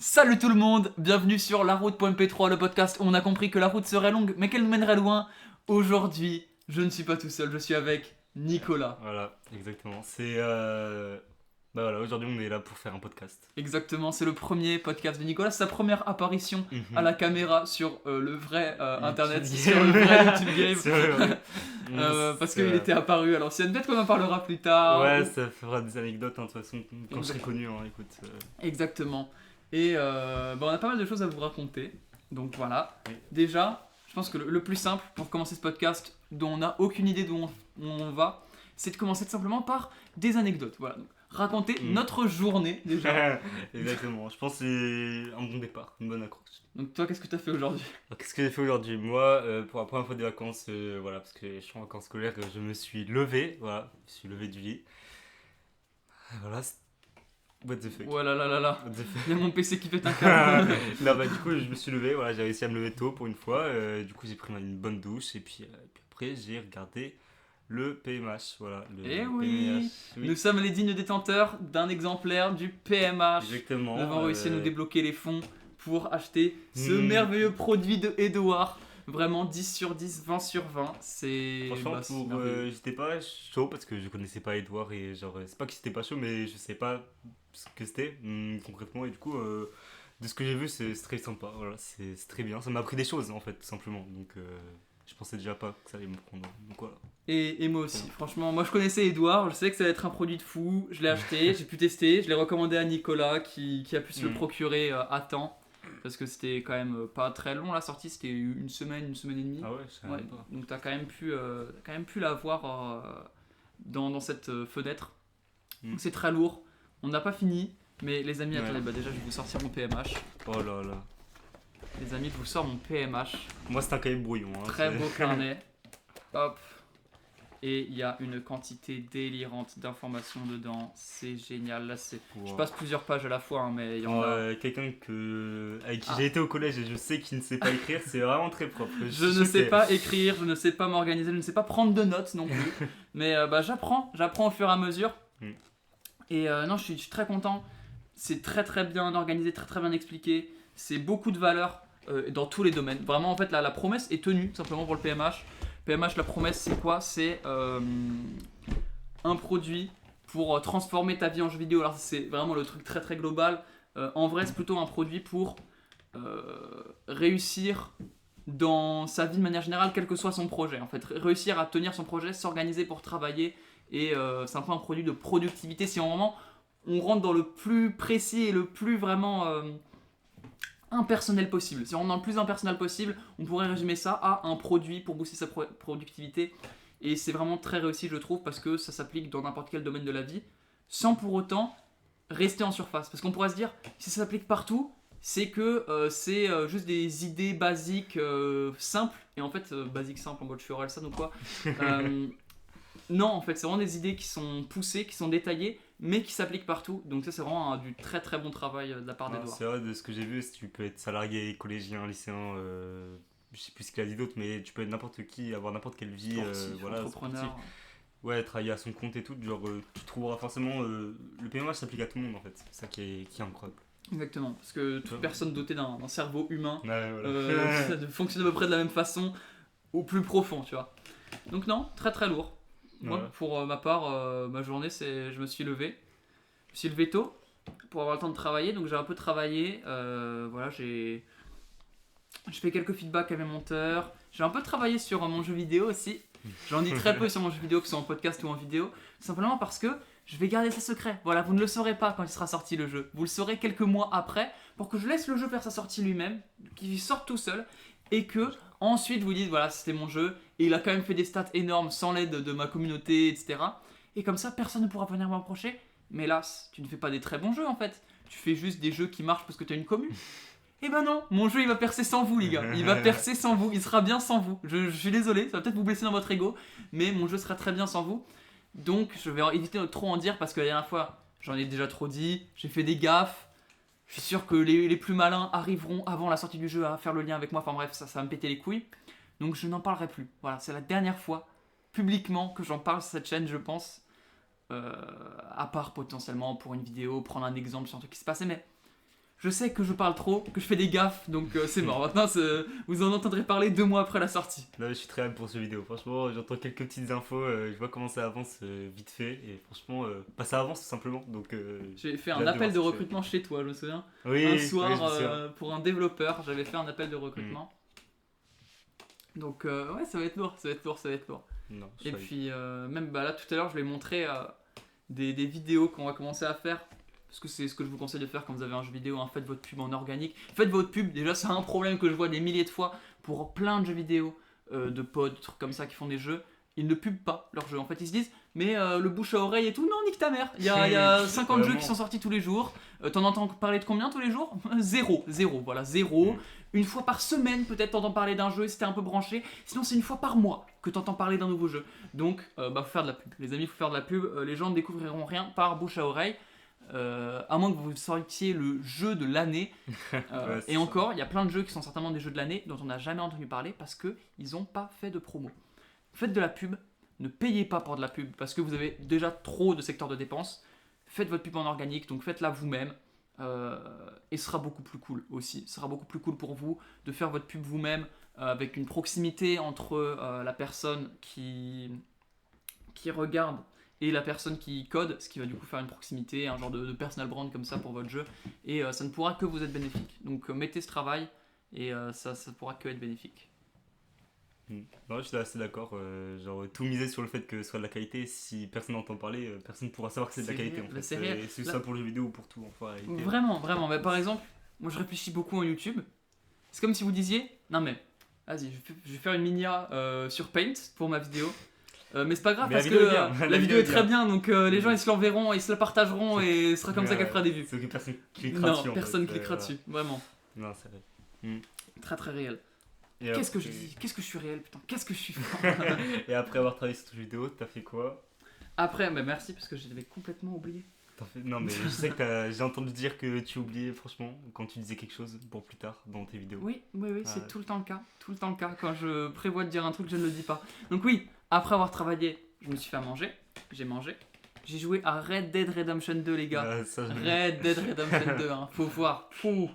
Salut tout le monde, bienvenue sur La Route.mp3, le podcast où on a compris que la route serait longue mais qu'elle nous mènerait loin. Aujourd'hui, je ne suis pas tout seul, je suis avec Nicolas. Voilà, exactement. Bah voilà, aujourd'hui on est là pour faire un podcast. Exactement, c'est le premier podcast de Nicolas, c'est sa première apparition à Mhm. la caméra sur le vrai internet, YouTube sur le Game. vrai YouTube Game. C'est vrai, ouais. Parce qu'il était apparu à l'ancienne, peut-être qu'on en parlera plus tard. Ouais, ou- ça fera des anecdotes, hein, de toute façon, quand je serai connu, hein, écoute. Exactement. Et on a pas mal de choses à vous raconter. Donc voilà. Oui. Déjà, je pense que le plus simple pour commencer ce podcast, dont on n'a aucune idée d'où on va, c'est de commencer tout simplement par des anecdotes. Voilà. Donc, raconter notre journée déjà. Exactement, je pense que c'est un bon départ, une bonne accroche. Donc toi, qu'est-ce que tu as fait aujourd'hui? Alors, qu'est-ce que j'ai fait aujourd'hui? Moi, pour la première fois des vacances, voilà, parce que je suis en vacances scolaires, je me suis levé, voilà, je suis levé du lit. Voilà, what the fuck. Oh là là là là. What the fuck. Il y a mon PC qui pète un câble. Non, bah du coup je me suis levé, voilà, j'ai réussi à me lever tôt pour une fois, du coup j'ai pris une bonne douche et puis après j'ai regardé le PMH, voilà, le Eh oui. PMH, Nous sommes les dignes détenteurs d'un exemplaire du PMH. exactement. Nous avons réussi à nous débloquer les fonds pour acheter ce Hmm. merveilleux produit de Edouard. Vraiment 10 sur 10, 20 sur 20. C'est. Franchement, bah, c'est merveilleux. j'étais pas chaud parce que je connaissais pas Edouard et genre, c'est pas que c'était pas chaud, mais je sais pas ce que c'était concrètement et du coup, de ce que j'ai vu, c'est très sympa, voilà, c'est très bien. Ça m'a appris des choses en fait, tout simplement, donc je pensais déjà pas que ça allait me prendre, donc voilà. Et moi aussi, franchement, moi je connaissais Edouard, je savais que ça allait être un produit de fou, je l'ai acheté, j'ai pu tester, je l'ai recommandé à Nicolas qui a pu se le Mm. procurer à temps. Parce que c'était quand même pas très long la sortie, c'était une semaine et demie. Ah ouais, je savais Ouais, même pas. donc t'as quand même pu l'avoir dans cette fenêtre. Mm. Donc c'est très lourd. On n'a pas fini, mais les amis, Ouais. attendez, bah déjà je vais vous sortir mon PMH. Oh là là. Les amis, je vous sors mon PMH. Moi, c'est un cahier brouillon. Hein, Très c'est- beau carnet. Hop. Et il y a une quantité délirante d'informations dedans. C'est génial. Là, je Wow. passe plusieurs pages à la fois, hein, mais il y en a. Quelqu'un avec qui Ah. j'ai été au collège et je sais qu'il ne sait pas écrire, c'est vraiment très propre. Je ne sais pas écrire, je ne sais pas m'organiser, je ne sais pas prendre de notes non plus. Mais j'apprends au fur et à mesure. Mm. Et non, je suis très content. C'est très très bien organisé, très très bien expliqué. C'est beaucoup de valeur dans tous les domaines. Vraiment, en fait, la promesse est tenue, simplement pour le PMH. PMH, la promesse, c'est quoi? C'est un produit pour transformer ta vie en jeu vidéo. Alors, c'est vraiment le truc très très global. En vrai, c'est plutôt un produit pour réussir dans sa vie de manière générale, quel que soit son projet. En fait, réussir à tenir son projet, s'organiser pour travailler. Et c'est un peu un produit de productivité. Si vraiment on rentre dans le plus précis et le plus vraiment impersonnel possible. Si on rentre dans le plus impersonnel possible, on pourrait résumer ça à un produit pour booster sa productivité. Et c'est vraiment très réussi, je trouve, parce que ça s'applique dans n'importe quel domaine de la vie, sans pour autant rester en surface. Parce qu'on pourrait se dire, si ça s'applique partout, c'est que c'est juste des idées basiques simples. Et en fait, basiques simples en mode je suis Orelsan ou quoi. Non, en fait, c'est vraiment des idées qui sont poussées, qui sont détaillées, mais qui s'appliquent partout. Donc ça, c'est vraiment du très très bon travail de la part d'Edouard. C'est vrai, de ce que j'ai vu, si tu peux être salarié, collégien, lycéen, je sais plus ce qu'il a dit d'autre, mais tu peux être n'importe qui, avoir n'importe quelle vie, Sportif, voilà, entrepreneur. sportif. Ouais, travailler à son compte et tout, genre tu trouveras forcément. Le PMH s'applique à tout le monde en fait, c'est ça qui est incroyable. Exactement, parce que toute Ouais. personne dotée d'un cerveau humain Ouais, voilà. fonctionne à peu près de la même façon, au plus profond, tu vois. Donc non, très très lourd. Moi, Ouais. pour ma part, ma journée, c'est je me suis levé. Je me suis levé tôt pour avoir le temps de travailler, donc j'ai un peu travaillé. Voilà, j'ai fait quelques feedbacks à mes monteurs. J'ai un peu travaillé sur mon jeu vidéo aussi. J'en dis très peu sur mon jeu vidéo, que ce soit en podcast ou en vidéo, simplement parce que je vais garder ça secret. Voilà, vous ne le saurez pas quand il sera sorti le jeu. Vous le saurez quelques mois après, pour que je laisse le jeu faire sa sortie lui-même, qu'il sorte tout seul, et que ensuite vous dites voilà, c'était mon jeu, et il a quand même fait des stats énormes sans l'aide de ma communauté, etc. Et comme ça, personne ne pourra venir me reprocher. Mais hélas, tu ne fais pas des très bons jeux en fait. Tu fais juste des jeux qui marchent parce que tu as une commu. Eh ben non, mon jeu il va percer sans vous les gars, il va percer sans vous, il sera bien sans vous. Je suis désolé, ça va peut-être vous blesser dans votre ego, mais mon jeu sera très bien sans vous. Donc je vais éviter de trop en dire parce que la dernière fois j'en ai déjà trop dit, j'ai fait des gaffes. Je suis sûr que les plus malins arriveront avant la sortie du jeu à faire le lien avec moi, enfin bref, ça va me péter les couilles. Donc je n'en parlerai plus. Voilà, c'est la dernière fois publiquement que j'en parle sur cette chaîne, je pense. À part potentiellement pour une vidéo, prendre un exemple sur un truc qui s'est passé, mais je sais que je parle trop, que je fais des gaffes, donc c'est mort. Maintenant, vous en entendrez parler 2 mois après la sortie. Là, je suis très hype pour ce vidéo. Franchement, j'entends quelques petites infos, je vois comment ça avance vite fait. Et franchement, ça avance tout simplement. Donc, J'ai fait j'ai un hâte de appel voir de ce que recrutement chez toi, je me souviens. oui, Un oui, soir, je me souviens. pour un développeur, j'avais fait un appel de recrutement. Donc, ouais, ça va être lourd, ça va être lourd, ça va être lourd. Non, je Et suis hype. puis, même bah, là, tout à l'heure, je vais montrer des vidéos qu'on va commencer à faire. Parce que c'est ce que je vous conseille de faire quand vous avez un jeu vidéo, hein. Faites votre pub en organique. Faites votre pub, déjà c'est un problème que je vois des milliers de fois pour plein de jeux vidéo, de pods, de trucs comme ça qui font des jeux. Ils ne pubent pas leurs jeux. En fait, ils se disent, mais le bouche à oreille et tout, non, nique ta mère. Il y a 50 jeux Vraiment. qui sont sortis tous les jours. T'en entends parler de combien tous les jours? Zéro, voilà, zéro. Une fois par semaine, peut-être t'entends parler d'un jeu si t'es un peu branché. Sinon, c'est une fois par mois que t'entends parler d'un nouveau jeu. Donc, faut faire de la pub. Les amis, faut faire de la pub. Les gens ne découvriront rien par bouche à oreille. À moins que vous sortiez le jeu de l'année. Ouais, c'est et ça. encore, il y a plein de jeux qui sont certainement des jeux de l'année dont on n'a jamais entendu parler parce qu'ils n'ont pas fait de promo. Faites de la pub, ne payez pas pour de la pub parce que vous avez déjà trop de secteurs de dépenses. Faites votre pub en organique, donc faites-la vous-même. Et ce sera beaucoup plus cool aussi. Ce sera beaucoup plus cool pour vous de faire votre pub vous-même avec une proximité entre la personne qui regarde et la personne qui code, ce qui va du coup faire une proximité, un genre de personal brand comme ça pour votre jeu, et ça ne pourra que vous être bénéfique. Donc mettez ce travail, et ça pourra que être bénéfique. Non, je suis assez d'accord. Genre, tout miser sur le fait que ce soit de la qualité, si personne n'entend parler, personne ne pourra savoir que c'est de la C'est qualité. réel, En fait. c'est réel. Et c'est Là- ça pour le jeu vidéo ou pour tout, enfin, en réalité. Vraiment. Mais par exemple, moi je réfléchis beaucoup en YouTube. C'est comme si vous disiez, non mais, vas-y, je vais faire une minia sur Paint pour ma vidéo. Mais c'est pas grave Mais parce la que vidéo est bien. la vidéo est très bien. bien, donc les gens ils se l'enverront, ils se la partageront et ce sera comme ça qu'elle fera des vues. C'est que personne cliquera Non, dessus. en personne fait. cliquera Voilà. dessus, vraiment. Non, c'est vrai. Très très réel. Et Qu'est-ce que je après- dis? Qu'est-ce que je suis réel, putain? Qu'est-ce que je suis fort? Et après avoir travaillé sur ton jeu vidéo, t'as fait quoi? Après, bah merci parce que je l'avais complètement oublié. Non, mais je sais que j'ai entendu dire que tu oubliais, franchement, quand tu disais quelque chose pour plus tard dans tes vidéos. Oui, c'est Ouais. tout le temps le cas. Tout le temps le cas. Quand je prévois de dire un truc, je ne le dis pas. Donc oui, après avoir travaillé, je me suis fait à manger. J'ai mangé. J'ai joué à Red Dead Redemption 2, les gars. Ça, je- Red Dead Redemption 2, hein. Faut voir. Fou.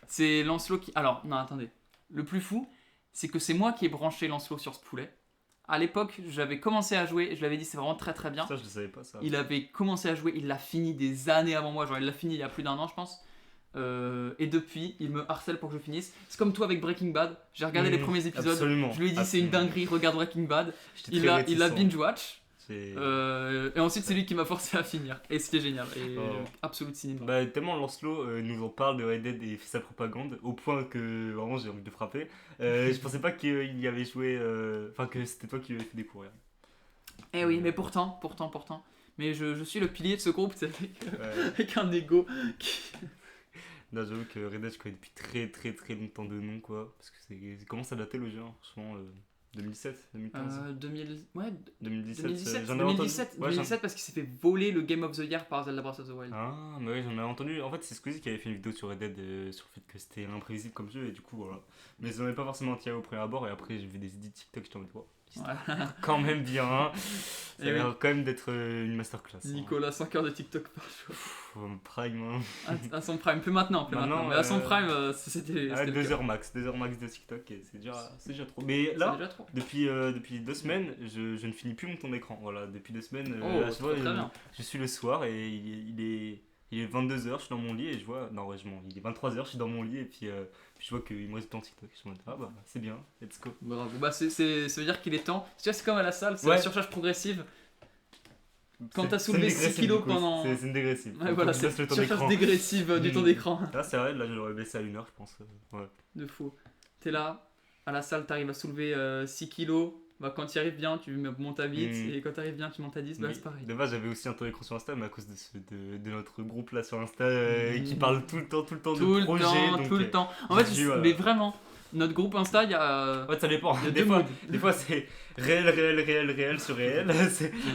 C'est Lancelot qui... Alors, non, attendez. Le plus fou, c'est que c'est moi qui ai branché Lancelot sur ce poulet. À l'époque, j'avais commencé à jouer. Je l'avais dit, c'est vraiment très très bien. Ça, je le savais pas, ça. Il avait commencé à jouer, il l'a fini des années avant moi, genre il l'a fini il y a plus d'1 an je pense. Et depuis, il me harcèle pour que je finisse. C'est comme toi avec Breaking Bad, j'ai regardé les premiers épisodes, Absolument. je lui ai dit c'est une Absolument. dinguerie, regarde Breaking Bad. J'étais Il très a réticent. binge-watch, C'est- et ensuite c'est lui qui m'a forcé à finir. Et c'était génial, et Oh. absolute cinéma. Bah, tellement Lancelot nous en parle de Red Dead et fait sa propagande, au point que vraiment j'ai envie de le frapper. Je pensais pas qu'il y avait joué. Enfin, que c'était toi qui lui avais fait découvrir. Eh oui, mais pourtant. Mais je suis le pilier de ce groupe, c'est Ouais. avec un ego qui... Non, j'avoue que Red Dead, je connais depuis très longtemps de nom, quoi. Parce que c'est comment ça datait le jeu, hein, franchement. 2007, 2015, 2017. 2017, J'en ai entendu. 2017, Ouais, 2017 parce qu'il s'est fait voler le Game of the Year par Zelda Breath of the Wild. Ah, mais oui, j'en ai entendu. En fait, c'est Squeezie qui avait fait une vidéo sur Red Dead sur le fait que c'était imprévisible comme jeu, et du coup, voilà. Mais j'en ai pas forcément tiré au premier abord, et après, j'ai vu des edits TikTok, j'étais en mode, wow, Ouais. quand même bien, hein. Ça Eh a oui. l'air quand même d'être une masterclass. hein. Nicolas, 5 heures de TikTok par jour. Prime, hein. À son prime, plus maintenant. Maintenant, Mais à son prime, c'était. Ah, c'était le 2 cas. heures max de TikTok, et c'est déjà trop. Mais C'est là, déjà trop. depuis 2 semaines, je ne finis plus mon temps d'écran. Voilà, depuis 2 semaines, Oh, là, je vois, très bien. je suis le soir et il est 22h, je suis dans mon lit et je vois. Non, ouais, il est 23h, je suis dans mon lit et puis je vois qu'il me reste du temps TikTok. Je me dis, ah bah, c'est bien, let's go. Bravo. Bah, ça veut dire qu'il est temps. Tu vois, c'est comme à la salle, c'est Ouais. la surcharge progressive. Quand C'est- t'as c'est soulevé une 6 dégressive, kilos du coup. pendant. C'est une dégressive. Ouais, Faut voilà, que je c'est baisse le temps surcharge d'écran. dégressive du temps Mm. d'écran. Là, c'est vrai, là, je l'aurais baissé à 1 heure, je pense. Ouais. De fou. T'es là, à la salle, t'arrives à soulever 6 kilos. Bah, quand tu arrives bien, tu montes à 8. Mm. Et quand t'arrives bien, tu montes à 10. Bah, Oui. c'est pareil. De base, j'avais aussi un temps d'écran sur Insta, mais à cause de notre groupe là sur Insta qui Mm. parle tout le temps Tout de le projet. temps, donc, tout le temps. En j'ai fait, dû, voilà. mais vraiment, notre groupe Insta, il y a. En fait, ça dépend. Il y a Des deux fois, moods. des fois c'est réel sur réel.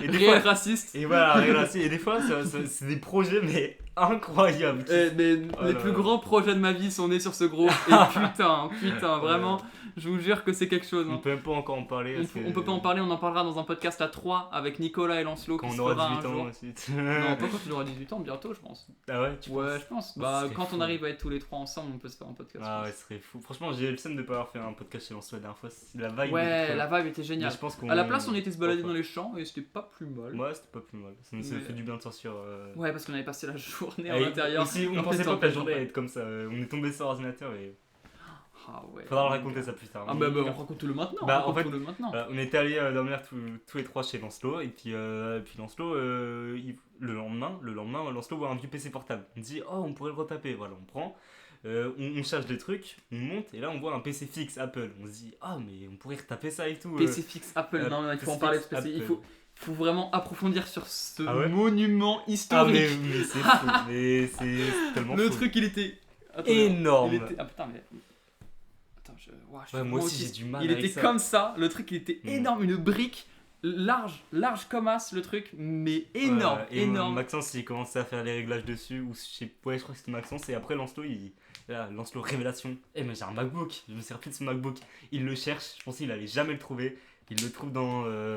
Et des Réel fois, raciste. et voilà, réel aussi. Et des fois, c'est des projets, mais incroyable. Mais Oh les là plus là. grands projets de ma vie sont nés sur ce groupe. Et putain, vraiment, je vous jure que c'est quelque chose. On Hein. peut même pas encore en parler. On peut pas en parler, on en parlera dans un podcast à 3 avec Nicolas et Lancelot quand qui on se aura fera 18 un ans jour. ensuite. Non, pas quand tu auras 18 ans, bientôt je pense. Ah ouais, tu Ouais, penses je pense. Ça Bah, serait quand fou. on arrive à être tous les trois ensemble, on peut se faire un podcast. Ah je ouais, ce serait fou. Franchement, j'ai le seum de pas avoir fait un podcast chez Lancelot la dernière fois. La vibe. pense. Ouais, était la trop- vibe était Mais géniale. je pense qu'on. À la place, on était se balader Enfin, dans les champs et c'était pas plus mal. Ouais, c'était pas plus mal. Ça nous a Mais- fait du bien de sortir. Ouais, parce qu'on avait passé la journée Et à l'intérieur. aussi, on en pensait étant pas que la en journée campagne. allait être comme ça. On est tombé sur l'ordinateur et. Ah ouais. Faudra le raconter ça plus tard. Ah bah, on raconte tout le maintenant. Bah, en Raconte-le maintenant. Voilà, on était allés dormir tous les trois chez Lancelot et puis Lancelot le lendemain Lancelot voit un vieux PC portable. On dit oh on pourrait le retaper, voilà on prend, on cherche des trucs, on monte et là on voit un PC fixe Apple. On se dit ah mais on pourrait retaper ça et tout. PC fixe Apple, non, il faut en PC parler de fixe PC. Il Apple. faut vraiment approfondir sur ce Ah ouais monument Ah historique. mais c'est fou, mais c'est tellement Le fou. truc il était Énorme. Ah putain mais attends je suis Ouais, moi vraiment aussi j'ai du mal Il avec était ça. comme ça, le truc il était Mm. énorme, une brique large comme as le truc, mais énorme, Et énorme. Maxence il commençait à faire les réglages dessus ou ouais je crois que c'était Maxence et après Lancelot Lancelot révélation. Mais j'ai un MacBook, je me sers plus de ce MacBook. Il le cherche, je pensais qu'il allait jamais le trouver. Il le trouve dans le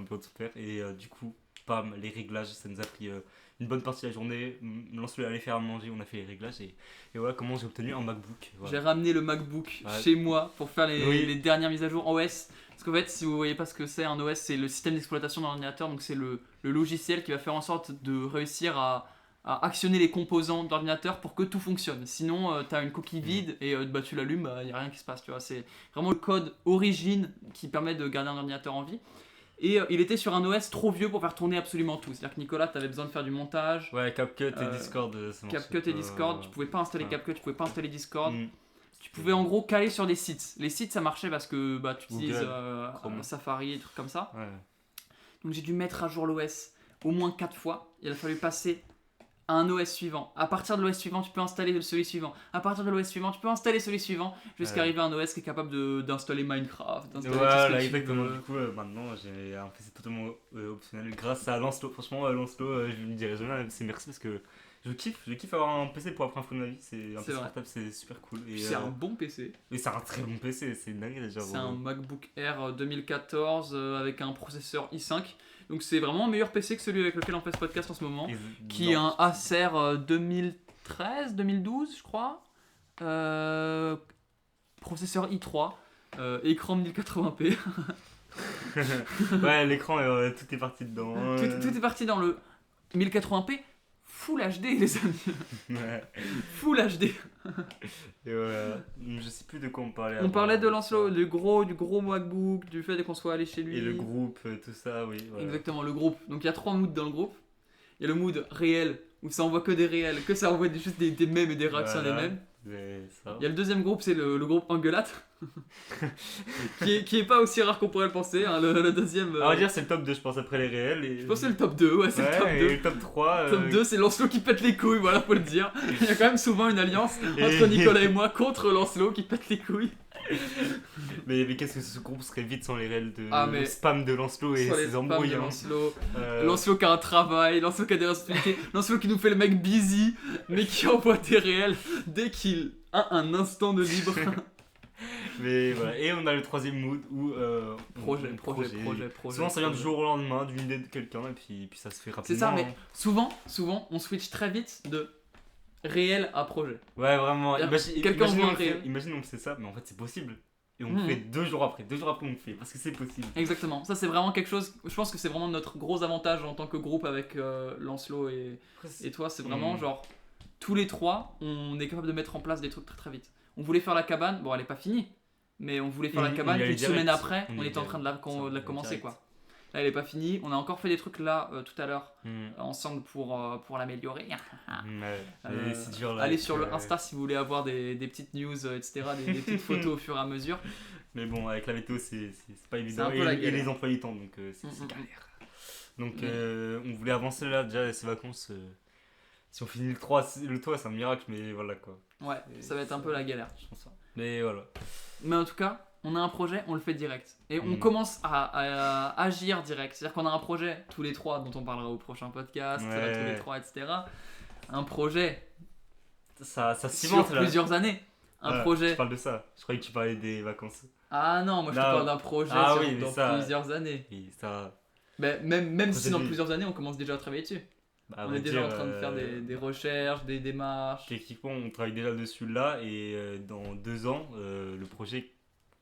bureau de son père et du coup pam les réglages ça nous a pris une bonne partie de la journée. Lancelot allait faire à manger, on a fait les réglages et voilà comment j'ai obtenu un MacBook. J'ai Voilà. ramené le MacBook Ouais. chez moi pour faire Oui. les dernières mises à jour OS. Parce qu'en fait, si vous voyez pas ce que c'est un OS, c'est le système d'exploitation d'un ordinateur. Donc c'est le logiciel qui va faire en sorte de réussir à actionner les composants de l'ordinateur pour que tout fonctionne. Sinon, tu as une coquille vide et bah, tu l'allumes, il n'y a rien qui se passe. Tu vois. C'est vraiment le code origine qui permet de garder un ordinateur en vie. Et il était sur un OS trop vieux pour faire tourner absolument tout. C'est-à-dire que Nicolas, tu avais besoin de faire du montage. Ouais, CapCut et Discord. Ça marche CapCut et pas. Discord, tu pouvais pas installer ouais. CapCut, tu pouvais pas installer Discord. Mm. Tu pouvais en gros caler sur des sites. Les sites ça marchait parce que bah, tu utilises Google, Chrome. Safari et trucs comme ça. Ouais. Donc j'ai dû mettre à jour l'OS au moins 4 fois. Il a fallu passer à un OS suivant. À partir de l'OS suivant, tu peux installer celui suivant. À partir de l'OS suivant, tu peux installer celui suivant jusqu'à Ouais. arriver à un OS qui est capable d'installer Minecraft, d'installer tout Voilà, ce que tu exactement. veux. Du coup, maintenant, j'ai un PC totalement optionnel grâce à Lancelot. Franchement, Lancelot, je lui dirais jamais c'est merci parce que je kiffe avoir un PC pour la première fois de ma vie. C'est un C'est PC vrai. portable, c'est super cool. Et, C'est un bon PC. et c'est un très bon PC, c'est une dinguerie déjà. C'est un MacBook Air 2014 avec un processeur i5. Donc c'est vraiment un meilleur PC que celui avec lequel on fait ce podcast en ce moment. Qui est un Acer 2013, 2012 je crois. Processeur i3. Écran 1080p. Ouais, l'écran, tout est parti dedans. Tout est parti dans le 1080p Full HD les amis. Ouais. Full HD. Et voilà. Je sais plus de quoi on parlait. On avant. parlait de Lancelot, du gros MacBook, du fait qu'on soit allé chez lui. Et le groupe, tout ça, oui. Voilà. Exactement, le groupe. Donc il y a 3 moods dans le groupe. Il y a le mood réel, où ça envoie que des réels, que ça envoie juste des mèmes et des réactions Voilà. des mèmes. Et ça. Il y a le deuxième groupe, c'est le groupe Engueulade, qui est pas aussi rare qu'on pourrait le penser. Hein. Le deuxième, On va dire c'est le top 2, je pense, après les réels. Et... je pense que c'est le top 2, ouais, c'est Ouais, le top et 2. le top 3. Le top 2, c'est Lancelot qui pète les couilles, voilà, faut le dire. Il y a quand même souvent une alliance entre Et- Nicolas et moi contre Lancelot qui pète les couilles. Mais qu'est-ce que ce groupe serait vite sans les réels de Ah, mais- spam de Lancelot et Sur les ses spams embrouilles. de hein. Lancelot. Euh, Lancelot qui a un travail, Lancelot qui a des responsabilités, Lancelot qui nous fait le mec busy, mais qui envoie des réels dès qu'il a un instant de libre. Mais voilà. Et on a le troisième mood où. Projet. Souvent ça vient du jour au lendemain, d'une idée de quelqu'un, et puis ça se fait rapidement. C'est ça, mais souvent, on switch très vite de réel à projet. Ouais, vraiment. Quelqu'un voit un réel. Imagine on fait ça, mais en fait c'est possible. Et on Mhm. le fait 2 jours après. 2 jours après on le fait, parce que c'est possible. Exactement, ça c'est vraiment quelque chose, je pense que c'est vraiment notre gros avantage en tant que groupe avec Lancelot et toi, c'est vraiment Mhm. genre, tous les trois, on est capable de mettre en place des trucs très très vite. On voulait faire la cabane, bon elle est pas finie, mais on voulait faire la On cabane, y allait une semaine direct. après, On on y était en allait. train de la Ça, on y allait commencer direct. quoi. Là elle est pas finie, on a encore fait des trucs là tout à l'heure Mhm. ensemble pour l'améliorer. Ouais. Euh, Mais c'est dur là. Allez avec, sur le Insta si vous voulez avoir des petites news, etc., des petites photos au fur et à mesure. Mais bon, avec la météo, c'est pas évident. un peu Et, la et galère. les emplois du temps, donc c'est Mm. galère. Donc Mm. on voulait avancer là, déjà, ces vacances. Si on finit le 3, le toit, c'est un miracle, mais voilà quoi. Ouais, ça va être un peu la galère. Je pense ça. Mais voilà. Mais en tout cas, on a un projet, on le fait direct. Et on Mm. commence à agir direct. C'est-à-dire qu'on a un projet tous les trois dont on parlera au prochain podcast, Ouais. tous les trois, etc. un projet Ça sur cimente là. plusieurs années. Un Ah, projet. Tu parles de ça. Je croyais que tu parlais des vacances. Ah non, moi je te Non. parle d'un projet Ah oui, mais dans ça- plusieurs années. Et ça. Mais même si Projet dans de vie. plusieurs années, on commence déjà à travailler dessus. Bah, à On vrai est déjà dire, en train de faire des recherches, des démarches. techniquement, on travaille déjà dessus là et dans 2 ans, le projet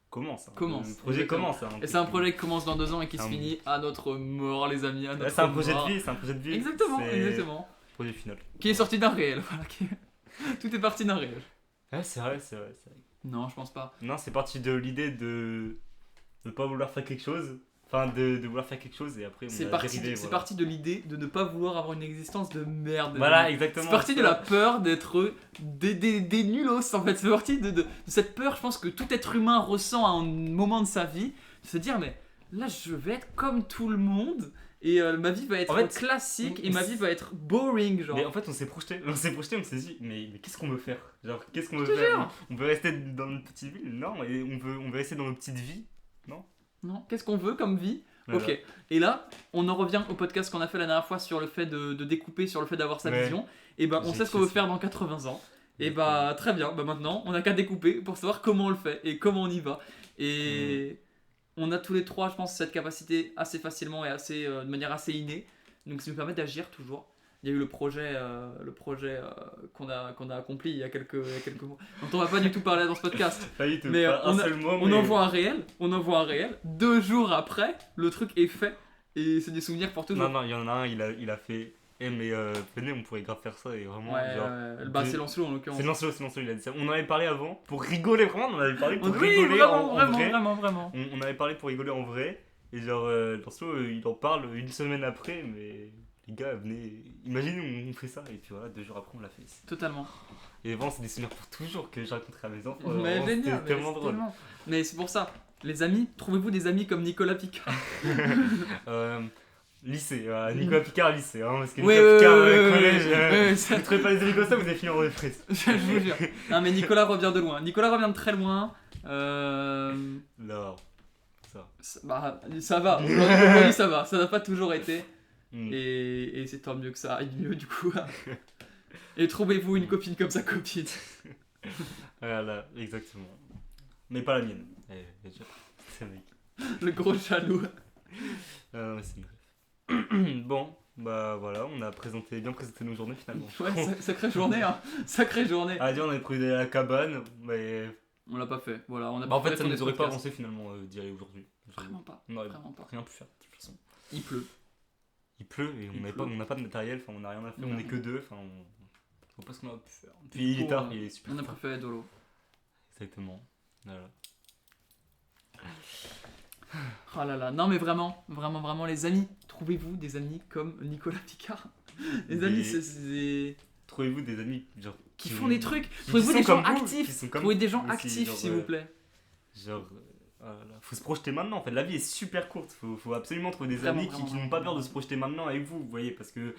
commence. Hein. Commence, Le projet exactement. commence. Hein, Et c'est un projet qui commence dans 2 ans et qui se Un- finit à notre mort, les amis. À Là, notre c'est un projet mort. de vie, c'est un projet de vie. Exactement, C'est exactement. Projet final. Qui est sorti d'un réel. Voilà, Tout est parti d'un réel. Ouais, c'est vrai, c'est vrai. Non, je pense pas. Non, c'est parti de l'idée de ne pas vouloir faire quelque chose. Enfin, de vouloir faire quelque chose et après on C'est a parti, dérivé, c'est voilà. parti de l'idée de ne pas vouloir avoir une existence de merde. Voilà, exactement. C'est parti de la peur d'être des nulos en fait. C'est parti de cette peur, je pense, que tout être humain ressent à un moment de sa vie. De se dire, mais là je vais être comme tout le monde et ma vie va être En fait, classique et ma vie va être boring. Genre. Mais en fait, on s'est projeté, on s'est dit, mais qu'est-ce qu'on veut faire? Genre, qu'est-ce qu'on veut Je te faire? jure. On veut rester dans notre petite ville? Non, et on veut rester dans nos petites vies? Non, qu'est-ce qu'on veut comme vie? Voilà. Ok. Et là, on en revient au podcast qu'on a fait la dernière fois sur le fait de découper, sur le fait d'avoir sa Ouais. vision. Et ben, on J'ai sait ce qu'on veut fait faire dans 80 ans. Et bah, très bien. Bah, maintenant, on a qu'à découper pour savoir comment on le fait et comment on y va. Et on a tous les trois, je pense, cette capacité assez facilement et de manière assez innée. Donc, ça nous permet d'agir toujours. Il y a eu le projet qu'on a accompli il y a quelques mois, dont on va pas du tout parler dans ce podcast. Pas du tout, Mais pas un seul mot, On mais- envoie un réel. 2 jours après, le truc est fait et c'est des souvenirs pour toujours. Non, il y en a un, il a fait. Mais venez, on pourrait grave faire ça et vraiment. Ouais, genre, bah c'est Lancelot en l'occurrence. C'est Lancelot, il a dit ça. On en avait parlé avant pour rigoler, vraiment, on en avait parlé pour Oui, rigoler vraiment, en vraiment, vrai. vraiment. On avait parlé pour rigoler en vrai. Et genre, Lancelot, il en parle une semaine après, mais les gars, venez. Imaginez, on fait ça, et puis voilà, 2 jours après, on l'a fait. Totalement. Et vraiment, c'est des souvenirs pour toujours que je raconterai à mes enfants. Mais Vraiment, génial, c'était tellement drôle. Mais c'est pour ça, les amis, trouvez-vous des amis comme Nicolas Picard. Lycée, Nicolas Picard, lycée, hein, parce que Oui, Nicolas Picard, oui, collège, oui, ça- vous ne trouvez pas des amis comme ça, vous allez finir en dépresse. je vous jure. Non mais Nicolas revient de loin. Nicolas revient de très loin. Non, ça. Ça va. Aujourd'hui ça va. Ça n'a pas toujours été. Mm. Et c'est tant mieux que ça aille mieux du coup. Et trouvez-vous une copine comme sa copine. Voilà, exactement. Mais pas la mienne. C'est mec. Le gros jaloux. C'est une rêve. Bon, bah voilà, on a bien présenté nos journées finalement. Ouais, sacrée journée, hein. Sacrée journée. À dire, on avait prévu d'aller à la cabane, mais. On l'a pas fait. Voilà, on a Bah, en fait, préféré ça tourner nous aurait ce pas podcast. avancé finalement d'y aller aujourd'hui. Vraiment pas. On n'aurait Vraiment pas. rien pu faire de toute façon. Il pleut. Il pleut et Il on pleut. n'a pas de matériel, enfin on n'a rien à faire, Non. on est que deux, enfin on voit pas ce qu'on a pu faire. Puis il est tard, il est super On a tard. préféré Dolo. Exactement. Voilà. Oh là là, non mais vraiment, les amis, trouvez-vous des amis comme Nicolas Picard. Les Des- amis, c'est Trouvez-vous des amis genre qui font des trucs. qui Trouvez-vous sont des gens comme vous, actifs. qui sont comme Trouvez des vous gens aussi, actifs, genre, s'il vous plaît. Genre, voilà. Faut se projeter maintenant en fait. La vie est super courte. Faut absolument trouver des Vraiment, amis qui vraiment, n'ont pas peur vraiment. de se projeter maintenant avec vous, vous voyez, parce que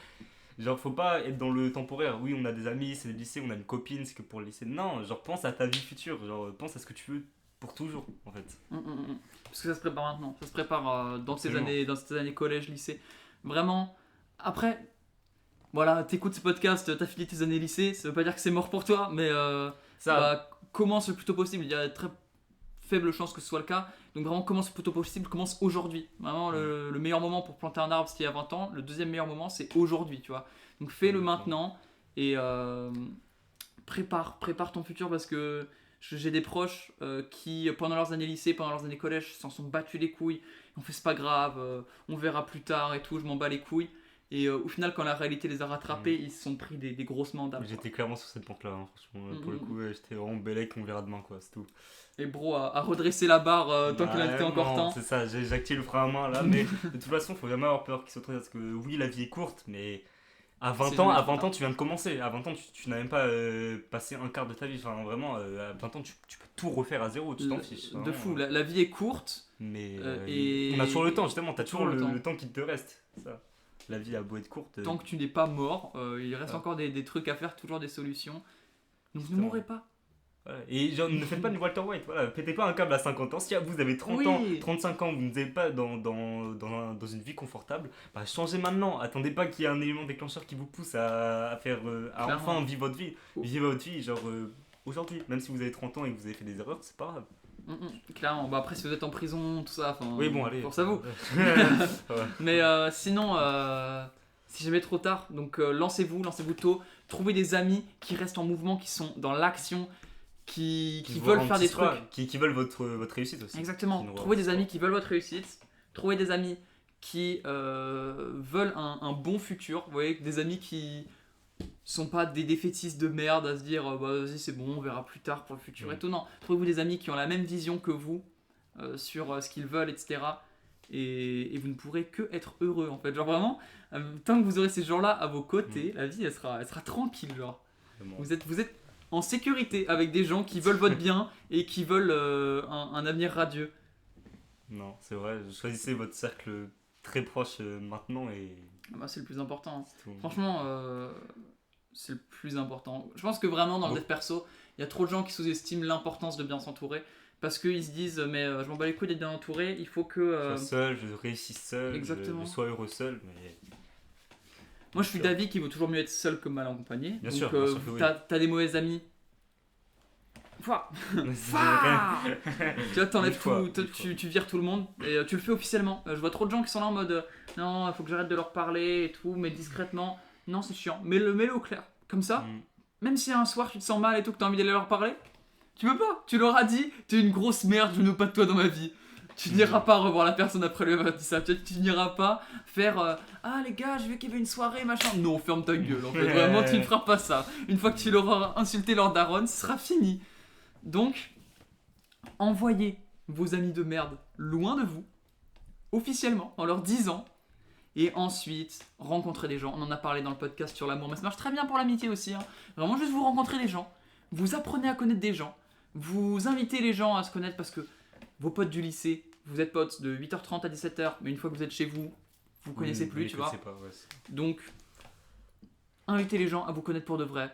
genre faut pas être dans le temporaire. Oui, on a des amis, c'est le lycée, on a une copine, c'est que pour le lycée. Non, genre pense à ta vie future. Genre pense à ce que tu veux pour toujours en fait. Parce que ça se prépare maintenant. Ça se prépare dans ces Absolument. années collège, lycée. Vraiment. Après, voilà, t'écoutes ce podcast, t'as fini tes années lycée. Ça veut pas dire que c'est mort pour toi, mais Ça, commence le plus tôt possible. Il y a de très faible chance que ce soit le cas. Donc vraiment commence le plus tôt possible, commence aujourd'hui. Vraiment le meilleur moment pour planter un arbre c'était il y a 20 ans. Le deuxième meilleur moment c'est aujourd'hui, tu vois. Donc fais-le maintenant et prépare ton futur parce que j'ai des proches qui pendant leurs années lycée, pendant leurs années collège s'en sont battus les couilles. On fait c'est pas grave, on verra plus tard et tout, je m'en bats les couilles. Et au final quand la réalité les a rattrapés, ils se sont pris des grosses mandales. j'étais clairement sur cette pente là, franchement. Pour le coup, j'étais vraiment bellec, on verra demain quoi, c'est tout. Et bro a redressé la barre tant qu'il en était encore non, temps. C'est ça, j'ai activé le frein à main là, mais de toute façon, faut jamais avoir peur qu'il soit trop tard, parce que oui, la vie est courte, mais à 20 C'est ans, jamais à trop 20 tard. ans, tu viens de commencer. À 20 ans, tu n'as même pas passé un quart de ta vie. Enfin, vraiment, à 20 ans, tu peux tout refaire à zéro, tu t'en fiches. De vraiment. fou, la vie est courte. Mais et- on a toujours le temps, justement, t'as toujours le temps. le temps qui te reste. Ça. La vie a beau être courte. Tant que tu n'es pas mort, il reste Ah. encore des trucs à faire, toujours des solutions. Donc ne Justement. mourrez pas. Voilà. Et genre, ne faites pas du Walter White, voilà. Pétez pas un câble à 50 ans. Si vous avez 30 ans, Oui. 35 ans, vous n'êtes pas dans une vie confortable, bah changez maintenant. Attendez pas qu'il y ait un élément déclencheur qui vous pousse à faire, à Clairement. enfin vivre votre vie. Vivez votre vie, genre, aujourd'hui. Même si vous avez 30 ans et que vous avez fait des erreurs, c'est pas grave. Clairement. Bah, après, si vous êtes en prison, tout ça, enfin. Oui, bon, allez. Force à vous. Ouais. Mais sinon, si jamais trop tard, donc lancez-vous tôt. Trouvez des amis qui restent en mouvement, qui sont dans l'action, qui vous veulent faire des ralentissent pas, trucs. qui veulent votre réussite aussi. Exactement. Qui nous Trouvez des ralentissent amis qui veulent votre réussite. Trouvez des amis qui veulent un bon futur. Vous voyez, des amis qui sont pas des défaitistes de merde à se dire bah vas-y c'est bon, on verra plus tard pour le futur et tout. Non, trouvez-vous des amis qui ont la même vision que vous sur ce qu'ils veulent, etc. Et vous ne pourrez que être heureux en fait. Genre vraiment, tant que vous aurez ces gens-là à vos côtés, la vie elle sera tranquille. Genre, Vraiment. vous êtes en sécurité avec des gens qui veulent votre bien et qui veulent un avenir radieux. Non, c'est vrai. Choisissez votre cercle très proche maintenant et Ah bah, c'est le plus important. c'est tout. Franchement, c'est le plus important. Je pense que vraiment dans le Bon. dev perso, il y a trop de gens qui sous-estiment l'importance de bien s'entourer parce qu'ils se disent mais je m'en bats les couilles d'être bien entouré, il faut que. Je sois seul, je réussisse seul, Exactement. je sois heureux seul, mais Moi je suis sûr. d'avis qu'il vaut toujours mieux être seul que mal accompagné. Bien Donc sûr que oui. t'as des mauvais amis. Fouah. C'est Fouah. Tu vois, t'enlèves Une fois, tout, une fois. tu vires tout le monde et tu le fais officiellement. Je vois trop de gens qui sont là en mode non, il faut que j'arrête de leur parler et tout, mais discrètement. Non, c'est chiant. Mets-le au clair. Comme ça, Mm. même si un soir tu te sens mal et tout, que t'as envie d'aller leur parler, tu peux pas. Tu leur as dit, t'es une grosse merde, je ne veux pas de toi dans ma vie. Tu n'iras pas revoir la personne après lui avoir dit ça. Tu n'iras pas faire ah les gars, j'ai vu qu'il y avait une soirée, machin. Non, ferme ta gueule. En fait, vraiment, tu ne feras pas ça. Une fois que tu leur auras insulté leur daronne, ce sera fini. Donc, envoyez vos amis de merde loin de vous, officiellement, en leur disant. Et ensuite, rencontrer des gens. On en a parlé dans le podcast sur l'amour, mais ça marche très bien pour l'amitié aussi. Hein. Vraiment, juste vous rencontrez des gens. Vous apprenez à connaître des gens. Vous invitez les gens à se connaître parce que vos potes du lycée, vous êtes potes de 8h30 à 17h, mais une fois que vous êtes chez vous, vous connaissez plus, tu vois. Pas, ouais, Donc, invitez les gens à vous connaître pour de vrai.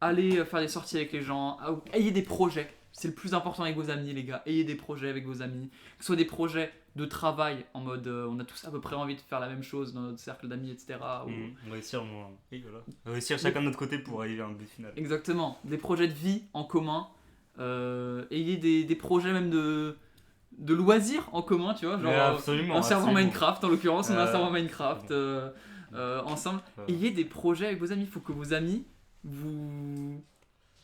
Allez faire des sorties avec les gens. Ayez des projets. C'est le plus important avec vos amis, les gars. Ayez des projets avec vos amis. Que ce soit des projets de travail, en mode on a tous à peu près envie de faire la même chose dans notre cercle d'amis, etc. ou- Réussir, et voilà. Réussir chacun de notre côté pour arriver à un but final. Exactement. Des projets de vie en commun. Ayez des projets même de loisirs en commun, tu vois. Genre Mais absolument, un serveur absolument. Minecraft, en l'occurrence, on a un serveur Minecraft bon. ensemble. Ouais. Ayez des projets avec vos amis. Il faut que vos amis vous.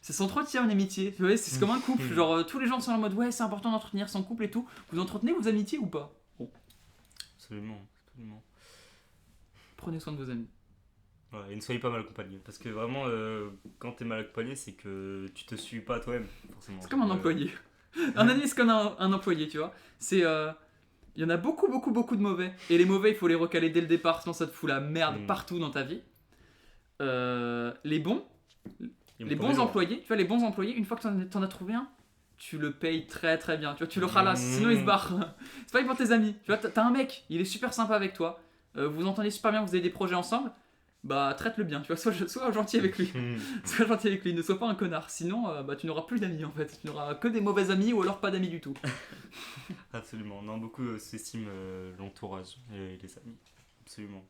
Ça s'entretient une amitié. Vous voyez, c'est comme un couple. Genre, tous les gens sont en mode ouais, c'est important d'entretenir son couple et tout. Vous entretenez vos amitiés ou pas? Bon, Absolument. prenez soin de vos amis. Voilà, et ne soyez pas mal accompagné. Parce que vraiment, quand t'es mal accompagné, c'est que tu te suis pas toi-même, forcément. C'est comme un employé. Un ami, c'est comme un employé, tu vois. C'est. Il y en a beaucoup de mauvais. Et les mauvais, il faut les recaler dès le départ, sinon ça te fout la merde partout dans ta vie. Les bons. Les bons employés, tu vois, les bons employés, une fois que t'en as trouvé un, tu le payes très très bien. Tu vois, tu le ralasses, sinon il se barre. C'est pareil pour tes amis. Tu vois, t'as un mec, il est super sympa avec toi. Vous entendez super bien, vous avez des projets ensemble. Bah, traite-le bien, tu vois, sois gentil avec lui. Sois gentil avec lui, ne sois pas un connard. Sinon, bah, tu n'auras plus d'amis en fait. Tu n'auras que des mauvais amis ou alors pas d'amis du tout. Absolument. Non, beaucoup s'estiment l'entourage et les amis. Absolument.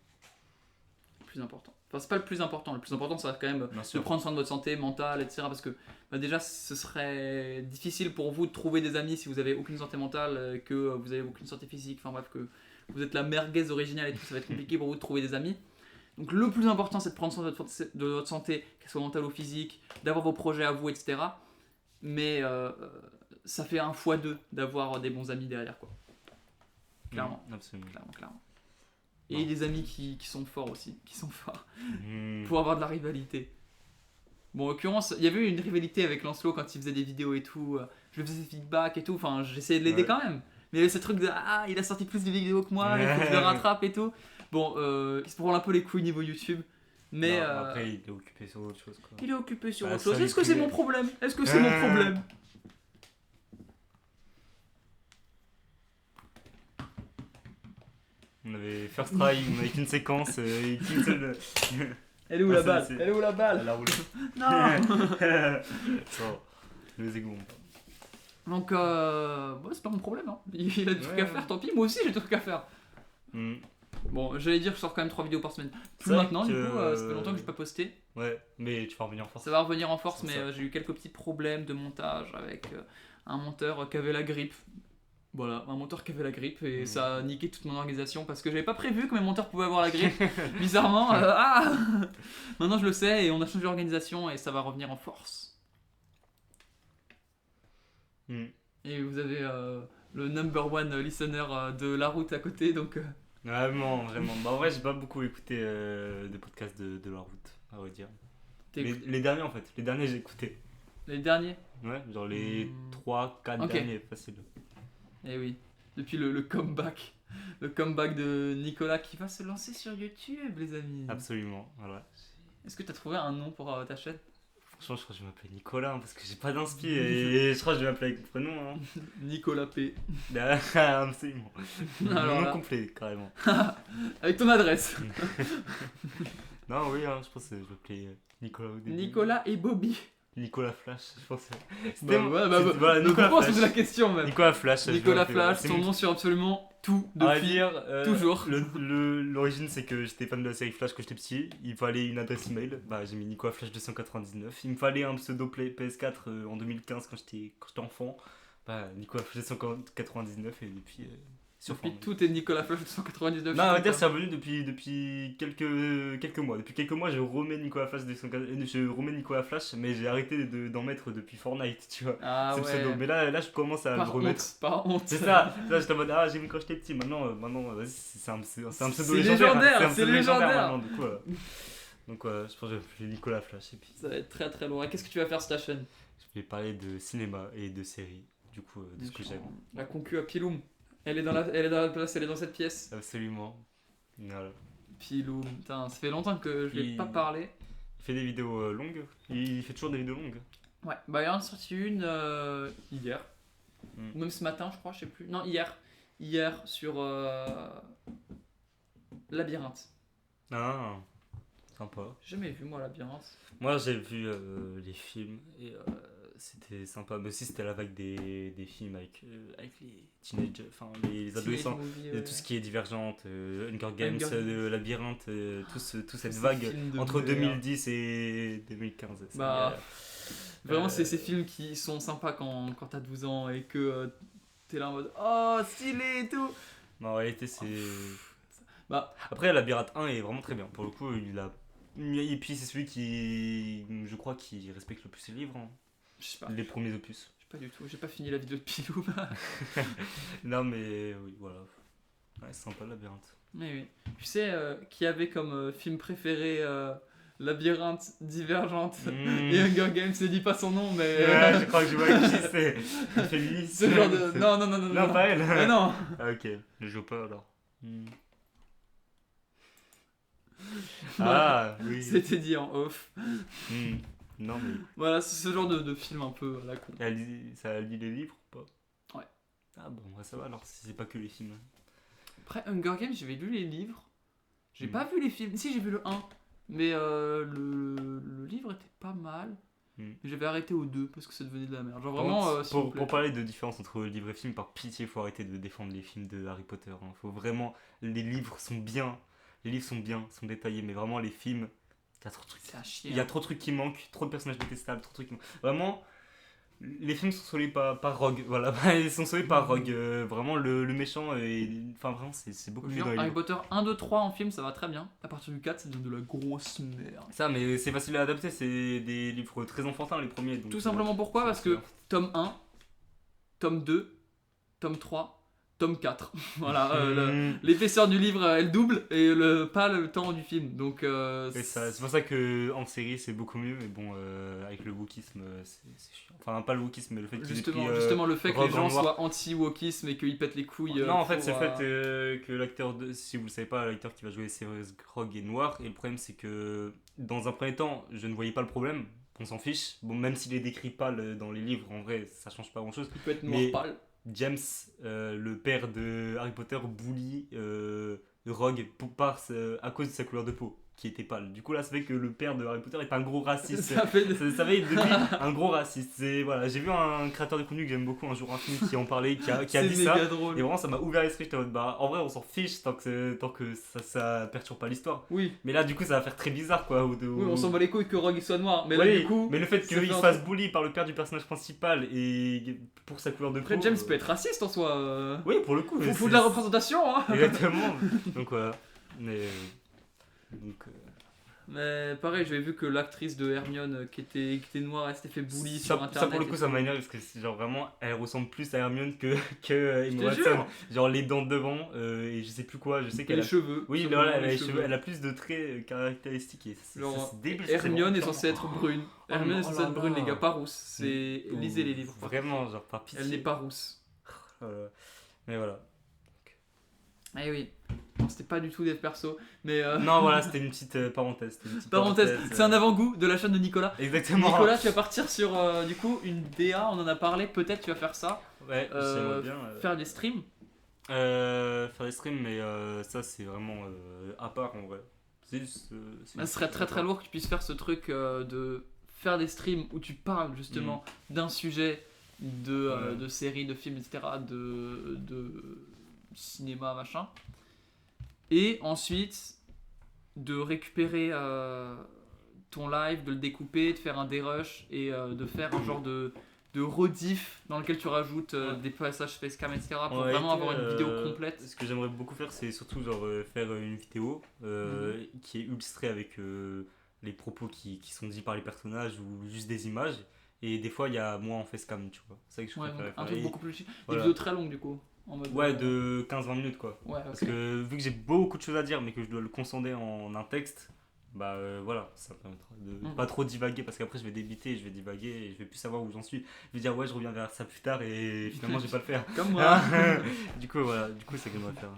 Le plus important. Enfin, c'est pas le plus important. Le plus important, ça va quand même Bien de sûr. prendre soin de votre santé mentale, etc. Parce que bah, déjà, ce serait difficile pour vous de trouver des amis si vous avez aucune santé mentale, que vous avez aucune santé physique. Enfin bref, que vous êtes la merguez originale et tout. Ça va être compliqué pour vous de trouver des amis. Donc le plus important, c'est de prendre soin de votre santé, qu'elle soit mentale ou physique, d'avoir vos projets à vous, etc. Mais ça fait un x2 d'avoir des bons amis derrière, quoi. Clairement. Absolument. Clairement. Et des amis qui sont forts aussi, qui sont forts, Mmh. pour avoir de la rivalité. Bon, en l'occurrence, il y avait eu une rivalité avec Lancelot quand il faisait des vidéos et tout. Je lui faisais ses feedbacks et tout, enfin, j'essayais de l'aider Ouais. quand même. Mais il y avait ce truc de ah, il a sorti plus de vidéos que moi, il faut que je le rattrape et tout. Bon, il se prend un peu les couilles niveau YouTube. Mais Non, après, il est occupé sur autre chose, quoi. il est occupé sur Bah, autre ça chose. lui Est-ce que c'est privé. mon problème? Est-ce que c'est mon problème? On avait First Try, on avait qu'une séquence, et qu'une seule. Elle est où Ah, la ça, balle? c'est- Elle est où la balle? Elle a roulé. Non. Bon. Les égouts. Donc, c'est pas mon problème. Hein. Il a des trucs à faire, tant pis. Moi aussi, j'ai des trucs à faire. Bon, j'allais dire que je sors quand même 3 vidéos par semaine. Plus maintenant, du coup, ça fait longtemps que j'ai pas posté. Ouais, mais tu vas revenir en force. Ça va revenir en force, mais j'ai eu quelques petits problèmes de montage avec un monteur qui avait la grippe. Voilà, un monteur qui avait la grippe et ça a niqué toute mon organisation parce que j'avais pas prévu que mes monteurs pouvaient avoir la grippe. Bizarrement, maintenant je le sais et on a changé l'organisation et ça va revenir en force. Et vous avez le number one listener de La Route à côté, donc... Vraiment. Bah, en vrai, j'ai pas beaucoup écouté des podcasts de La Route, à vrai dire. Les derniers, en fait. Les derniers, j'ai écouté. Les derniers? Ouais, genre les 3-4 derniers, facile. Eh oui, depuis le comeback. Le comeback de Nicolas qui va se lancer sur YouTube, les amis. Absolument, voilà. Est-ce que t'as trouvé un nom pour ta chaîne? Franchement, je crois que je vais m'appeler Nicolas, hein, parce que j'ai pas d'inspi et je crois que je vais m'appeler avec mon prénom. Hein. Nicolas P. Absolument. Alors Mon là... nom complet, carrément. Avec ton adresse. Non, oui, hein, je pense que je vais m'appeler Nicolas au début. Nicolas et Bobby. Nicolas Flash, je pense. Voilà, Nicolas Flash. C'est la question même. Nicolas Flash. Nicolas Flash, son nom sur absolument tout depuis toujours. L'origine, c'est que j'étais fan de la série Flash quand j'étais petit. Il fallait une adresse email. Bah, j'ai mis Nicolas Flash 299. Il me fallait un pseudo PS4 en 2015 quand j'étais enfant. Bah, Nicolas Flash 299 et depuis. Depuis tout est Nicolas Flash 299. Non, on va dire c'est revenu depuis quelques mois. Depuis quelques mois, je remets Nicolas Flash, mais j'ai arrêté d'en mettre depuis Fortnite, tu vois. Ah ouais. Pseudo. Mais là, je commence à le remettre. Par honte. C'est ça. Là, j'étais en mode j'ai mis quand j'étais petit. Maintenant, vas-y, c'est un pseudo légendaire. C'est légendaire. Maintenant, donc, je pense que je vais appeler Nicolas Flash. Et puis... Ça va être très très lourd. Qu'est-ce que tu vas faire sur ta chaîne? Je vais parler de cinéma et de séries, du coup, de ce que j'aime. La concu à Piloum. Elle est dans la place, elle est dans cette pièce. Absolument. Voilà. Piloum, putain, ça fait longtemps que je l'ai pas parlé. Il fait des vidéos longues. Il fait toujours des vidéos longues. Ouais, bah il en a sorti une hier. Même ce matin, je crois, je sais plus. Non, hier. Hier sur Labyrinthe. Ah, sympa. J'ai jamais vu moi Labyrinthe. Moi j'ai vu les films et c'était sympa. Mais aussi c'était la vague des films avec les teenagers, enfin les adolescents. Tout ce qui est Divergente, Hunger Games, Labyrinthe, toute cette vague entre 2010 et 2015. Bah, vraiment c'est ces films qui sont sympas quand t'as 12 ans et que t'es là en mode oh stylé et tout. Mais en réalité c'est... Après Labyrinthe 1 est vraiment très bien. Pour le coup et puis c'est celui qui, je crois, qui respecte le plus ses livres. Hein. Je sais pas. Les premiers opus. Je sais pas du tout, j'ai pas fini la vidéo de Pilou. Non mais oui, voilà. Ouais, c'est sympa Labyrinthe. Mais oui. Tu sais qui avait comme film préféré Labyrinthe, Divergente et Hunger Games, ne dis pas son nom mais... Ouais, je crois que je vois qui c'est. Une féministe. Ce genre de... Non, Non, pas elle. Mais non. Ah, ok, je joue pas alors. Ah oui. C'était dit en off. Non mais... Voilà, c'est ce genre de film un peu à la con. Ça lit les livres ou pas? Ouais. Ah bon, ça va alors, si c'est pas que les films. Après Hunger Games, j'avais lu les livres. J'ai pas vu les films. Si, j'ai vu le 1. Mais le livre était pas mal. J'avais arrêté au 2 parce que ça devenait de la merde. Genre vraiment, pour parler de différence entre livre et film, par pitié, il faut arrêter de défendre les films de Harry Potter. Hein. Faut vraiment... Les livres sont bien. Les livres sont bien, sont détaillés, mais vraiment les films, il y a trop de trucs. C'est à chier. Il y a trop de trucs qui manquent, trop de personnages détestables, trop de trucs qui manquent. Vraiment, les films sont sauvés par Rogue, voilà, ils sont sauvés par Rogue. Vraiment, le méchant, enfin vraiment, c'est beaucoup mieux dans les Harry livres. Potter 1, 2, 3 en film, ça va très bien. À partir du 4, ça devient de la grosse merde. Ça, mais c'est facile à adapter, c'est des livres très enfantins, les premiers. Donc, tout simplement pourquoi? Parce que tome 1, tome 2, tome 3... tome 4. Voilà, l'épaisseur du livre elle double et pas le temps du film. Donc c'est pour ça que en série c'est beaucoup mieux, mais bon avec le wokisme c'est chiant. Enfin pas le wokisme mais le fait qu'il justement le fait que les gens soient anti-wokisme et qu'ils pètent les couilles. Non en fait c'est le fait que l'acteur si vous le savez pas, l'acteur qui va jouer Severus Rogue est noir et le problème c'est que dans un premier temps je ne voyais pas le problème. On s'en fiche. Bon même s'il est décrit pâle dans les livres en vrai ça change pas grand chose. Il peut être noir pâle. James, le père de Harry Potter, bully Rogue à cause de sa couleur de peau, qui était pâle. Du coup là ça fait que le père de Harry Potter est un gros raciste. Ça fait... Ça fait de lui un gros raciste. Voilà, j'ai vu un créateur de contenu que j'aime beaucoup, Un Jour Infini, qui en parlait, qui a C'est dit ça. méga drôle. Et vraiment ça m'a ouvert l'esprit. J'étais en mode, bah en vrai on s'en fiche tant que ça perturbe pas l'histoire. Oui. Mais là du coup ça va faire très bizarre quoi. Oui, on s'en bat les couilles que Rogue il soit noir. Mais Oui, là du coup. mais le fait ça qu'il fait se un fasse truc. bully par le père du personnage principal et pour sa couleur de peau. Après, James peut être raciste en soi. Oui, pour le coup. mais Faut de la représentation, hein. Exactement. Donc voilà. Mais. Donc. Mais pareil, j'avais vu que l'actrice de Hermione qui était noire, elle s'était fait bully sur internet. Ça pour le coup, et ça tout. m'a énervé parce que genre vraiment, elle ressemble plus à Hermione que te Emma jure. Watson. Genre les dents de devant et je sais plus quoi. Je sais Et qu'elle les a. cheveux. Oui, Simplement, voilà, elle a, les les cheveux, elle a plus de traits caractéristiques. Et Genre, c'est débile. Hermione est censée être brune. Oh Hermione est non, censée oh être là brune, là. les gars, pas rousse. C'est... Lisez les livres. Vraiment, genre par pitié. Elle n'est pas rousse. Mais voilà. Eh oui. Non, c'était pas du tout des persos. Mais Non, voilà, c'était une petite parenthèse. C'était une petite parenthèse, c'est un avant-goût de la chaîne de Nicolas. Exactement. Nicolas, tu vas partir sur du coup une DA, on en a parlé, peut-être tu vas faire ça. Ouais, j'aimerais bien. Faire des streams. Faire des streams, mais ça c'est vraiment à part en vrai. Ça serait très très lourd que tu puisses faire ce truc de faire des streams où tu parles justement d'un sujet de séries, de films, etc., de cinéma, machin. Et ensuite de récupérer ton live, de le découper, de faire un dérush et de faire un genre de rediff dans lequel tu rajoutes des passages facecam, etc. pour vraiment avoir une vidéo complète. Ce que j'aimerais beaucoup faire, c'est surtout genre faire une vidéo qui est illustrée avec les propos qui sont dits par les personnages ou juste des images. Et des fois, il y a moi en facecam, tu vois. C'est ça que je préfère Donc, faire. un truc beaucoup plus chic. Voilà. Des vidéos très longues du coup. En mode, Ouais, de 15-20 minutes quoi. Ouais, ok. Parce que vu que j'ai beaucoup de choses à dire, mais que je dois le consonder en un texte, bah voilà, ça permettra de pas trop divaguer parce qu'après je vais débiter, je vais divaguer et je vais plus savoir où j'en suis. Je vais dire ouais, je reviens vers ça plus tard et finalement je vais pas le faire. Comme moi. Du coup, voilà, c'est ce que je vais faire.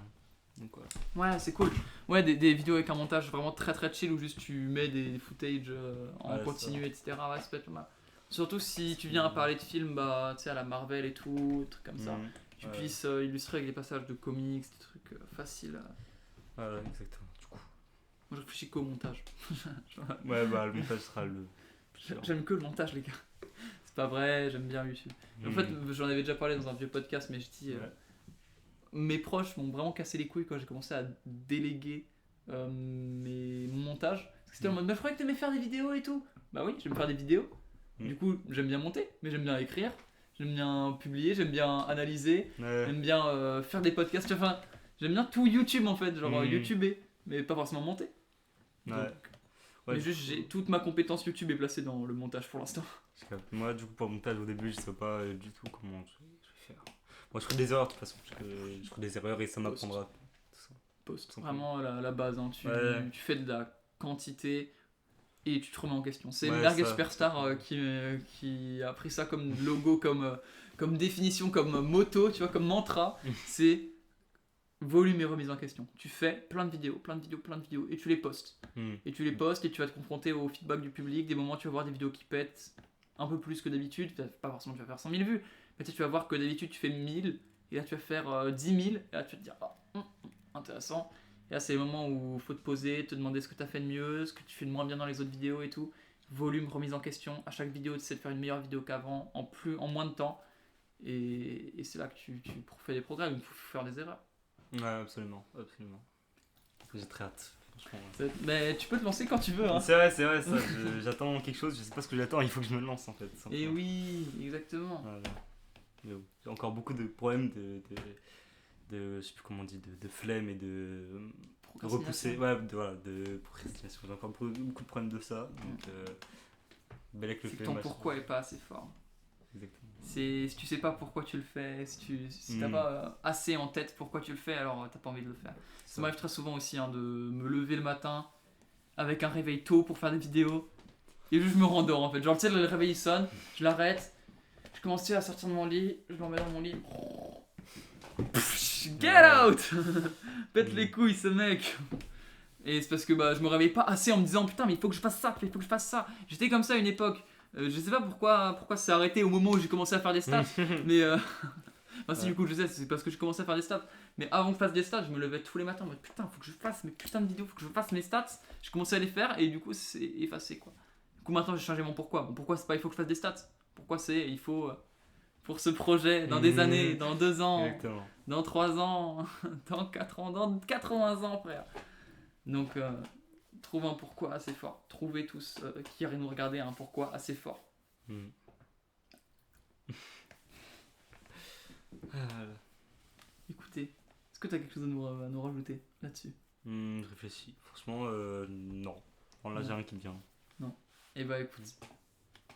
Donc, Ouais, c'est cool. Ouais, des vidéos avec un montage vraiment très très chill où juste tu mets des footage en continu, etc. Ouais, ça peut être pas mal. Surtout si tu viens à parler de films, bah, tu sais, à la Marvel et tout, des trucs comme ça. Tu puisses illustrer avec des passages de comics, des trucs faciles. Voilà, exactement. Du coup. Moi je réfléchis qu'au montage. Ouais, bah le montage sera le. J'aime que le montage, les gars. C'est pas vrai, j'aime bien YouTube. En fait, j'en avais déjà parlé dans un vieux podcast, mais je dis. Mes proches m'ont vraiment cassé les couilles quand j'ai commencé à déléguer mon montage. Parce que c'était en mode, mais je croyais que t'aimais faire des vidéos et tout. Bah oui, j'aime faire des vidéos. Du coup, j'aime bien monter, mais j'aime bien écrire. J'aime bien publier, j'aime bien analyser. J'aime bien faire des podcasts. Enfin, j'aime bien tout YouTube en fait, genre YouTuber, mais pas forcément monter. Donc, mais juste, toute ma compétence YouTube est placée dans le montage pour l'instant. Moi, du coup, pour le montage au début, je sais pas du tout comment je vais faire. Moi, je ferai des erreurs de toute façon, je ferai des erreurs et ça m'apprendra. Post. Vraiment la base, hein. Tu fais de la quantité et tu te remets en question. C'est Merguez Superstar qui a pris ça comme logo, comme définition, comme motto, tu vois, comme mantra. C'est volume et remise en question. Tu fais plein de vidéos et tu les postes. Et tu les postes et tu vas te confronter au feedback du public. Des moments, tu vas voir des vidéos qui pètent un peu plus que d'habitude. Pas forcément tu vas faire 100 000 vues, mais tu vas voir que d'habitude tu fais 1000 et là tu vas faire 10 000 et là tu vas te dire intéressant. Et là c'est le moment où il faut te poser, te demander ce que tu as fait de mieux, ce que tu fais de moins bien dans les autres vidéos et tout. Volume, remise en question. À chaque vidéo, tu essaies de faire une meilleure vidéo qu'avant en moins de temps. Et c'est là que tu fais des progrès. Il faut faire des erreurs. Ouais, absolument. J'ai très hâte. Mais tu peux te lancer quand tu veux. Hein. C'est vrai, ça. J'attends quelque chose, je sais pas ce que j'attends, il faut que je me lance en fait. Et oui, exactement. Voilà. J'ai encore beaucoup de problèmes de je sais plus comment on dit, de flemme et de repousser. Ouais, de procrastination. J'ai encore beaucoup de problèmes de ça. Donc, c'est que ton pourquoi est pas assez fort. Exactement. Si tu sais pas pourquoi tu le fais, si t'as pas assez en tête pourquoi tu le fais, alors t'as pas envie de le faire. Ça m'arrive très souvent aussi de me lever le matin avec un réveil tôt pour faire des vidéos et juste je me rendors en fait. Genre tu sais, le réveil il sonne, je l'arrête, je commence à sortir de mon lit, je me remets dans mon lit. Get out. Pète les couilles ce mec. Et c'est parce que je me réveille pas assez en me disant putain mais il faut que je fasse ça. J'étais comme ça à une époque. Je sais pas pourquoi c'est arrêté au moment où j'ai commencé à faire des stats, mais Enfin, si, du coup, je sais, c'est parce que je commençais à faire des stats. Mais avant que je fasse des stats, je me levais tous les matins en mode putain, faut que je fasse mes putains de vidéos, faut que je fasse mes stats. Je commençais à les faire et du coup, c'est effacé quoi. Du coup, maintenant, j'ai changé mon pourquoi. Mon pourquoi, c'est pas il faut que je fasse des stats. Pourquoi c'est il faut pour ce projet, dans des années, dans 2 ans, Exactement. dans 3 ans, dans 4 ans, dans 80 ans, frère. Donc, trouve un pourquoi assez fort. Trouvez tous qui nous regarder un pourquoi assez fort. Mm. Ah, Écoutez, est-ce que tu as quelque chose à nous rajouter là-dessus? je réfléchis. Franchement, non. Bon, là, Non. j'ai rien qui me vient. Eh bah écoute,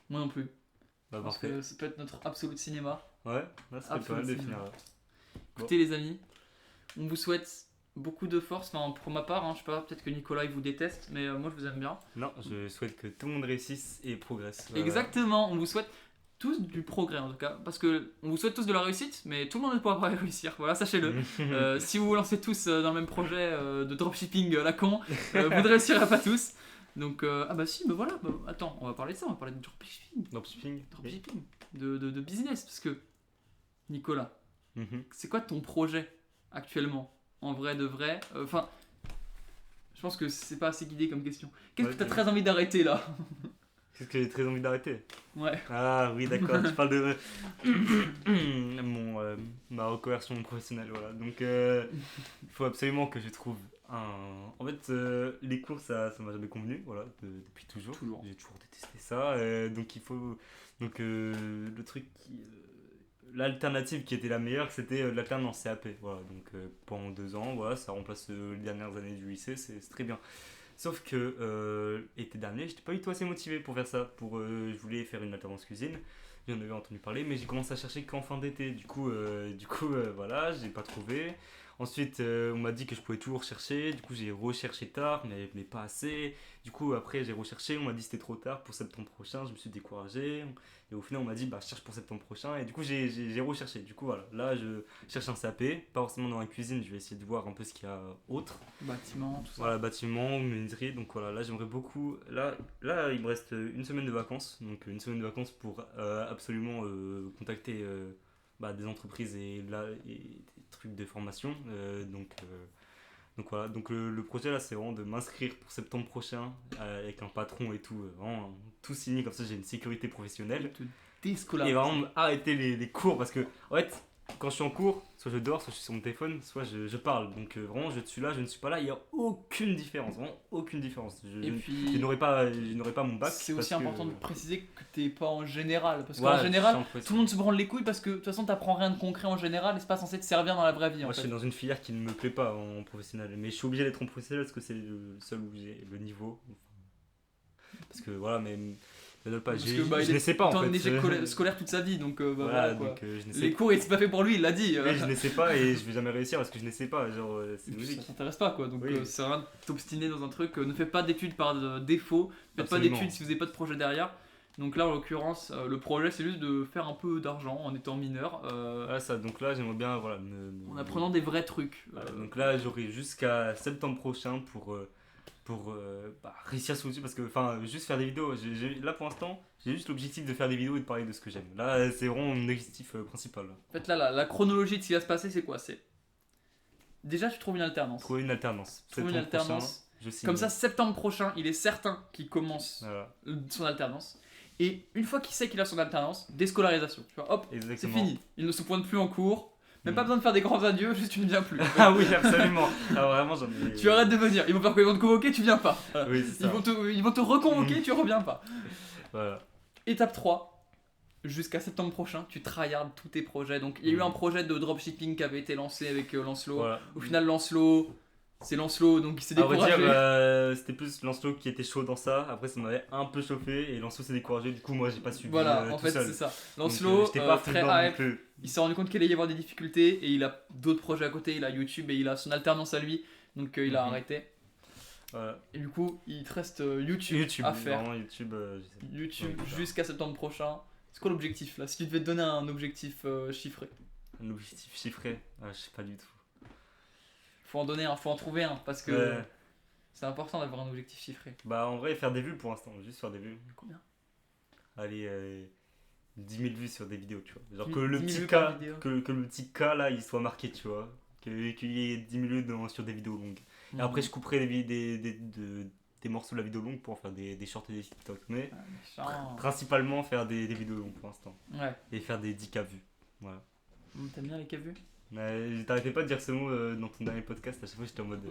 moi non plus. Bah, Parce parfait. que ça peut être notre absolu cinéma. Ouais, là, ça serait pas mal de finir. là. Écoutez les amis, on vous souhaite beaucoup de force. Enfin, pour ma part, je sais pas, peut-être que Nicolas il vous déteste, mais moi je vous aime bien. Non, je souhaite que tout le monde réussisse et progresse. Voilà. Exactement, on vous souhaite tous du progrès en tout cas. Parce que on vous souhaite tous de la réussite, mais tout le monde ne pourra pas réussir. Voilà, sachez-le. Si vous vous lancez tous dans le même projet de dropshipping à la con, vous ne réussirez pas tous. Donc, ah bah si, bah voilà, attends, on va parler de ça, on va parler de dropshipping. Dropshipping. Dropshipping, de business. Parce que, Nicolas, Mhm. c'est quoi ton projet actuellement? En vrai de vrai? Enfin, je pense que c'est pas assez guidé comme question. Qu'est-ce Ouais, que t'as ouais. très envie d'arrêter là? Qu'est-ce que j'ai très envie d'arrêter? Ouais. Ah oui, d'accord, tu parles de ma reconversion professionnelle, voilà. Donc, il faut absolument que je trouve un... En fait, les cours, ça m'a jamais convenu, voilà, depuis toujours. Toujours. J'ai toujours détesté ça, donc il faut... Donc, le truc l'alternative qui était la meilleure, c'était l'alternance CAP, voilà. Donc, pendant 2 ans, voilà, ça remplace les dernières années du lycée, c'est très bien. Sauf que l'été dernier, j'étais pas du tout assez motivé pour faire ça. Je voulais faire une alternance cuisine, j'en avais entendu parler, mais j'ai commencé à chercher qu'en fin d'été. Du coup, voilà, j'ai pas trouvé. Ensuite, on m'a dit que je pouvais toujours chercher. Du coup, j'ai recherché tard, mais pas assez. Du coup, après, j'ai recherché. On m'a dit que c'était trop tard pour septembre prochain. Je me suis découragé. Et au final, on m'a dit, bah, cherche pour septembre prochain. Et du coup, j'ai recherché. Du coup, voilà. Là, je cherche un CAP. Pas forcément dans la cuisine. Je vais essayer de voir un peu ce qu'il y a autre. Bâtiment, tout ça. Voilà, bâtiment, menuiserie, donc voilà, là j'aimerais beaucoup. Là, il me reste une semaine de vacances, donc une semaine de vacances pour absolument contacter des entreprises et des trucs de formation. Donc voilà, donc le projet là c'est vraiment de m'inscrire pour septembre prochain avec un patron et tout, vraiment tout signé, comme ça j'ai une sécurité professionnelle. Te Et déscolariser. vraiment arrêter les cours parce que en fait quand je suis en cours soit je dors soit je suis sur mon téléphone soit je parle donc vraiment je suis là je ne suis pas là, il n'y a aucune différence, vraiment aucune différence. Et puis, Je n'aurai pas mon bac. c'est parce aussi que- important de préciser que t'es pas en général. Parce Ouais, qu'en général, je suis en précis. tout le monde se branle les couilles parce que de toute façon, t'apprends rien de concret en général et c'est pas censé te servir dans la vraie vie. En Moi je fait. suis dans une filière qui ne me plaît pas en professionnel, mais je suis obligé d'être en professionnel parce que c'est le seul où j'ai le niveau, parce que voilà, mais ne donne pas, Parce je que, bah, il ne est sais pas en en fait. échec scolaire toute sa vie, donc Voilà, voilà quoi. donc je ne sais Les cours, c'est pas fait pour lui, il l'a dit. Oui, je ne sais pas et je vais jamais réussir parce que je ne sais pas, genre c'est Et puis, logique. ça t'intéresse pas quoi, donc Oui. c'est rien de t'obstiner dans un truc. Ne faites pas d'études par défaut, faites Absolument. pas d'études si vous n'avez pas de projet derrière. Donc là, en l'occurrence, le projet c'est juste de faire un peu d'argent en étant mineur, Voilà ça, donc là j'aimerais bien voilà, en apprenant des vrais trucs. Voilà, donc là j'aurai jusqu'à septembre prochain pour réussir ce dessus parce que enfin juste faire des vidéos. Là pour l'instant j'ai juste l'objectif de faire des vidéos et de parler de ce que j'aime. Là c'est vraiment mon objectif principal. En fait, là, la chronologie de ce qui va se passer, c'est quoi? C'est déjà, tu trouves une alternance. Trouver une alternance. Trouver une Septembre prochain, alternance. je signe. Comme ça, septembre prochain, il est certain qu'il commence Voilà, son alternance. Et une fois qu'il sait qu'il a son alternance, déscolarisation. Tu vois, hop, c'est exactement. fini. Il ne se pointe plus en cours. Même Mm. pas besoin de faire des grands adieux, juste tu ne viens plus. Ah oui, absolument. Ah, vraiment, j'en ai. Tu arrêtes de venir. Ils vont faire quoi? Ils vont te convoquer, tu viens pas. Voilà. Oui, c'est Ils ça. vont te reconvoquer, Mm. tu reviens pas. Voilà. Étape 3. Jusqu'à septembre prochain, tu tryhardes tous tes projets. Donc, il y a eu un projet de dropshipping qui avait été lancé avec Lancelot. Voilà. Au final, Lancelot, c'est Lancelot, donc il s'est À vrai découragé. dire, c'était plus Lancelot qui était chaud dans ça. Après, ça m'avait un peu chauffé et Lancelot s'est découragé. Du coup, moi, j'ai pas suivi. Voilà, en tout fait, seul. c'est ça. Donc, Lancelot, j'étais pas très dedans non hype. plus. Il s'est rendu compte qu'il allait y avoir des difficultés et il a d'autres projets à côté. Il a YouTube et il a son alternance à lui. Donc, il a Mhm. arrêté. Voilà. Et du coup, il te reste YouTube, à faire. Vraiment, YouTube. Je sais pas. YouTube Ouais, jusqu'à septembre prochain. C'est quoi l'objectif là? Si tu devais te donner un objectif chiffré, Un objectif chiffré, je sais pas du tout. faut en donner un, faut en trouver un parce que Ouais. c'est important d'avoir un objectif chiffré. Bah, en vrai, faire des vues pour l'instant, juste faire des vues. Combien? Allez, 10 000 vues sur des vidéos, tu vois. Genre 10 que le 10 000 petit vues par cas, vidéo. que le petit cas là, il soit marqué, tu vois. Qu'il y ait 10 000 vues sur des vidéos longues. Et après, je couperai des morceaux de la vidéo longue pour en faire des shorts et des TikTok. Mais Méchant. principalement faire des vidéos longues pour l'instant. Ouais. Et faire des 10K vues. Voilà. T'aimes bien les cas vus? Mais t'arrêtais pas de dire ce mot dans ton dernier podcast, à chaque fois j'étais en mode.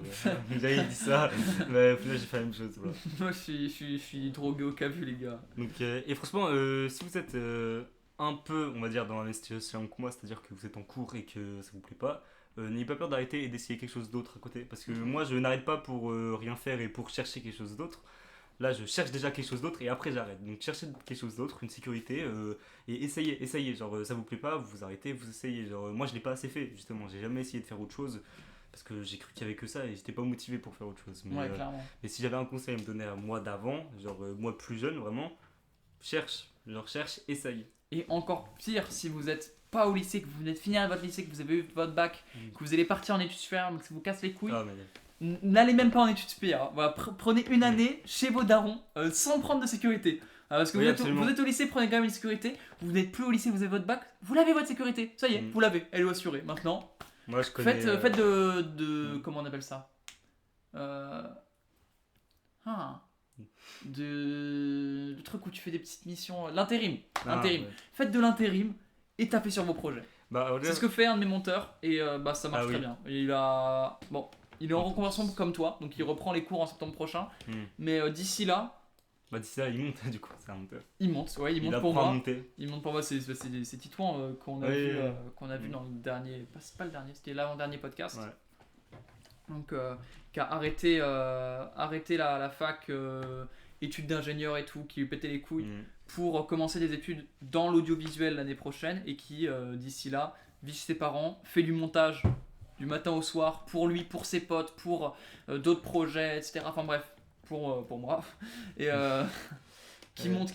J'avais dit ça, mais au final j'ai fait la même chose. Voilà. Moi je suis drogué au cas vu, les gars. Donc, et franchement, si vous êtes un peu, on va dire, dans la même situation que moi, c'est-à-dire que vous êtes en cours et que ça vous plaît pas, n'ayez pas peur d'arrêter et d'essayer quelque chose d'autre à côté. Parce que moi je n'arrête pas pour rien faire et pour chercher quelque chose d'autre. Là, je cherche déjà quelque chose d'autre et après j'arrête. Donc, cherchez quelque chose d'autre, une sécurité, et essayez. Genre, ça vous plaît pas, vous arrêtez, vous essayez. Genre, moi, je l'ai pas assez fait, justement. J'ai jamais essayé de faire autre chose parce que j'ai cru qu'il y avait que ça et j'étais pas motivé pour faire autre chose. Mais, Ouais, clairement. mais si j'avais un conseil à me donner à moi d'avant, genre moi plus jeune, vraiment, cherche, essaye. Et encore pire, si vous êtes pas au lycée, que vous venez de finir votre lycée, que vous avez eu votre bac, que vous allez partir en études supérieures, mais que ça vous casse les couilles, Ah, mais n'allez même pas en études supérieures. Voilà, prenez une année chez vos darons sans prendre de sécurité. Parce que Oui, vous absolument. êtes au lycée, prenez quand même une sécurité. Vous n'êtes plus au lycée, vous avez votre bac, vous l'avez votre sécurité. Ça y est, vous l'avez, elle est assurée. Maintenant, moi je connais. faites de comment on appelle ça le truc où tu fais des petites missions, l'intérim. L'intérim. Ouais. Faites de l'intérim et tapez sur vos projets. Bah, C'est ce que fait un de mes monteurs et ça marche Ah oui. très bien. Il est en reconversion comme toi, donc il reprend les cours en septembre prochain. Mais d'ici là, bah, d'ici là, il monte, du coup, c'est un monteur. il monte pour apprend à moi. monter. Il monte pour moi, c'est Titouan qu'on a Oui, vu, oui. qu'on a vu dans le dernier, pas le dernier, c'était l'avant-dernier podcast. Ouais. Donc, qui a arrêté la fac, études d'ingénieur et tout, qui lui pétait les couilles pour commencer des études dans l'audiovisuel l'année prochaine et qui, d'ici là, vit chez ses parents, fait du montage du matin au soir pour lui, pour ses potes, pour d'autres projets, etc. Enfin bref, pour moi. Et qui monte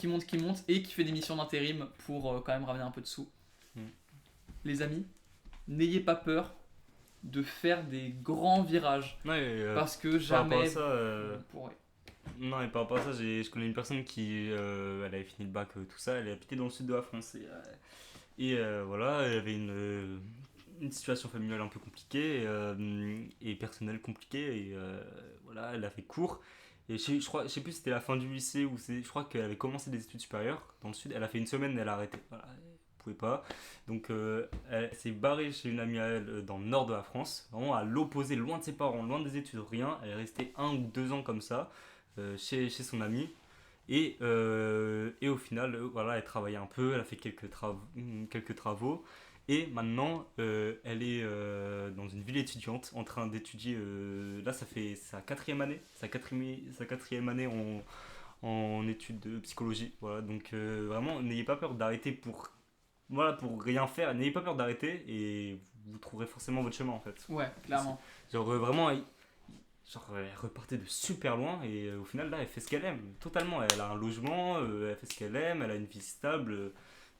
et qui fait des missions d'intérim pour quand même ramener un peu de sous. Les amis, n'ayez pas peur de faire des grands virages. Ouais, Parce que par rapport jamais à ça, vous pourrez. non, et par rapport à ça, je connais une personne qui elle avait fini le bac, tout ça, elle est habitée dans le sud de la France. Et voilà, elle avait une situation familiale un peu compliquée et personnelle compliquée. Et voilà, elle a fait cours. Et je sais plus si c'était la fin du lycée ou je crois qu'elle avait commencé des études supérieures dans le sud. Elle a fait une semaine, elle a arrêté. Voilà, elle pouvait pas. Donc elle s'est barrée chez une amie à elle dans le nord de la France, vraiment à l'opposé, loin de ses parents, loin des études, rien. Elle est restée 1 ou 2 ans comme ça chez son amie. Et au final, voilà, elle travaillait un peu, elle a fait quelques travaux. Et maintenant, elle est dans une ville étudiante en train d'étudier. Là, ça fait sa 4e année. Sa quatrième année en études de psychologie. Voilà, donc vraiment, n'ayez pas peur d'arrêter pour rien faire. N'ayez pas peur d'arrêter et vous trouverez forcément votre chemin en fait. Ouais, clairement. Genre vraiment, elle repartait de super loin et au final là elle fait ce qu'elle aime totalement. Elle a un logement, elle fait ce qu'elle aime, elle a une vie stable.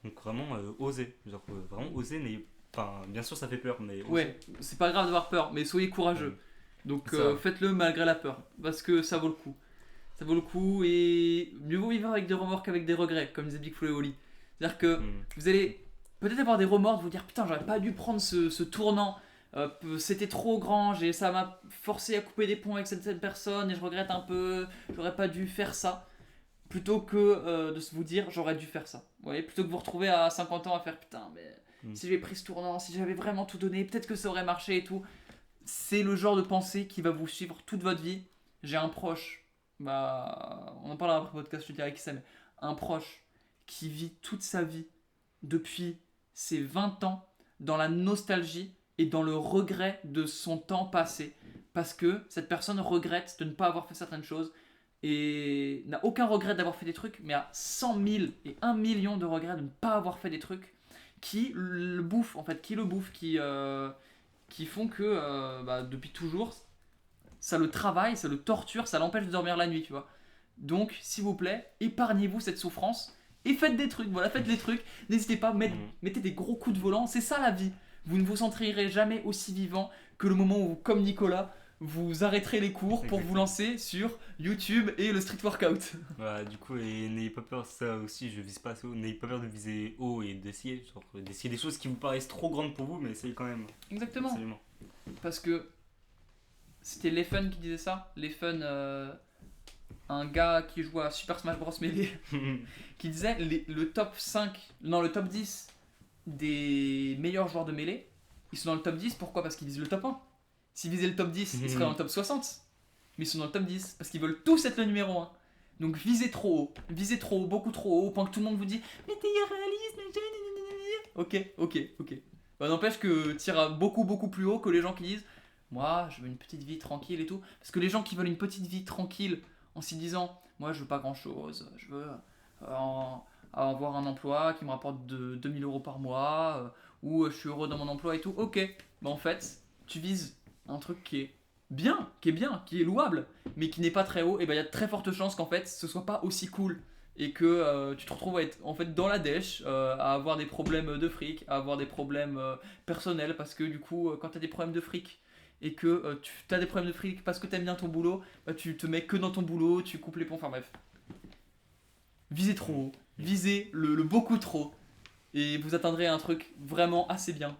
Donc vraiment oser, genre vraiment oser. Enfin, bien sûr ça fait peur, mais oser. Ouais, c'est pas grave d'avoir peur, mais soyez courageux. Donc faites-le malgré la peur, parce que ça vaut le coup. Ça vaut le coup et mieux vaut vivre avec des remords qu'avec des regrets, comme disait Big Flo et Oli. C'est-à-dire que vous allez peut-être avoir des remords, de vous dire putain j'aurais pas dû prendre ce tournant. C'était trop grand, ça m'a forcé à couper des ponts avec cette personne et je regrette un peu, j'aurais pas dû faire ça. Plutôt que de vous dire j'aurais dû faire ça. Vous voyez, plutôt que vous retrouver à 50 ans à faire putain, mais si j'avais pris ce tournant, si j'avais vraiment tout donné, peut-être que ça aurait marché et tout. C'est le genre de pensée qui va vous suivre toute votre vie. J'ai un proche, on en parlera après le podcast, je te dirai qui c'est, mais un proche qui vit toute sa vie depuis ses 20 ans dans la nostalgie et dans le regret de son temps passé. Parce que cette personne regrette de ne pas avoir fait certaines choses et n'a aucun regret d'avoir fait des trucs, mais a 100 000 et 1 million de regrets de ne pas avoir fait des trucs qui le bouffent, qui font que depuis toujours, ça le travaille, ça le torture, ça l'empêche de dormir la nuit, tu vois. Donc, s'il vous plaît, épargnez-vous cette souffrance et faites des trucs, faites les trucs. N'hésitez pas, mettez des gros coups de volant, c'est ça la vie. Vous ne vous sentirez jamais aussi vivant que le moment où, comme Nicolas, vous arrêterez les cours pour vous Exactement. lancer sur YouTube et le street workout. Voilà, du coup, et n'ayez pas peur, ça aussi, je vise pas assez haut, n'ayez pas peur de viser haut et d'essayer, genre, d'essayer des choses qui vous paraissent trop grandes pour vous, mais essayez quand même. Exactement. Absolument. Parce que c'était Leffen qui disait ça. Leffen, un gars qui joue à Super Smash Bros. Melee, qui disait le top 5, non le top 10 des meilleurs joueurs de Melee, ils sont dans le top 10, pourquoi? Parce qu'ils visent le top 1. S'ils visaient le top 10, ils seraient dans le top 60. Mais ils sont dans le top 10, parce qu'ils veulent tous être le numéro 1. Donc visez trop haut, beaucoup trop haut, au point que tout le monde vous dit « Mais t'es irréaliste, mais ok. Bah, n'empêche que t'iras beaucoup plus haut que les gens qui disent « Moi, je veux une petite vie tranquille et tout. » Parce que les gens qui veulent une petite vie tranquille en s'y disant « Moi, je veux pas grand chose, je veux avoir un emploi qui me rapporte 2000 euros par mois, ou je suis heureux dans mon emploi et tout. » Ok, bah en fait, tu vises un truc qui est bien, qui est louable, mais qui n'est pas très haut, et ben il y a de très fortes chances qu'en fait ce soit pas aussi cool et que tu te retrouves à être en fait dans la dèche, à avoir des problèmes de fric, à avoir des problèmes personnels parce que du coup quand tu as des problèmes de fric et que tu as des problèmes de fric parce que tu aimes bien ton boulot, bah, tu te mets que dans ton boulot, tu coupes les ponts, enfin bref. Visez trop haut, visez le beaucoup trop et vous atteindrez un truc vraiment assez bien.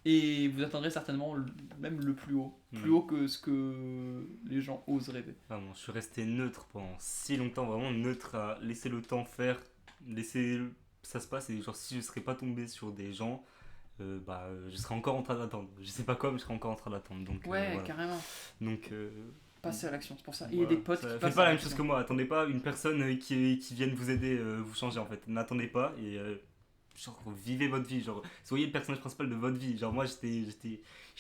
Et vous atteindrez certainement même le plus haut. Plus haut que ce que les gens osent rêver. Vraiment, je suis resté neutre pendant si longtemps, vraiment neutre à laisser le temps faire, laisser ça se passe. Et genre, si je serais pas tombé sur des gens, je serais encore en train d'attendre. Je sais pas quoi, mais je serais encore en train d'attendre. Donc, Ouais, voilà. carrément. Donc, Passer à l'action, c'est pour ça. Et il y a voilà. des potes qui Faites passent pas à la même l'action. chose que moi, attendez pas une personne qui vienne vous aider, vous changer en fait. N'attendez pas et genre, vivez votre vie, genre, soyez le personnage principal de votre vie. Genre, moi j'étais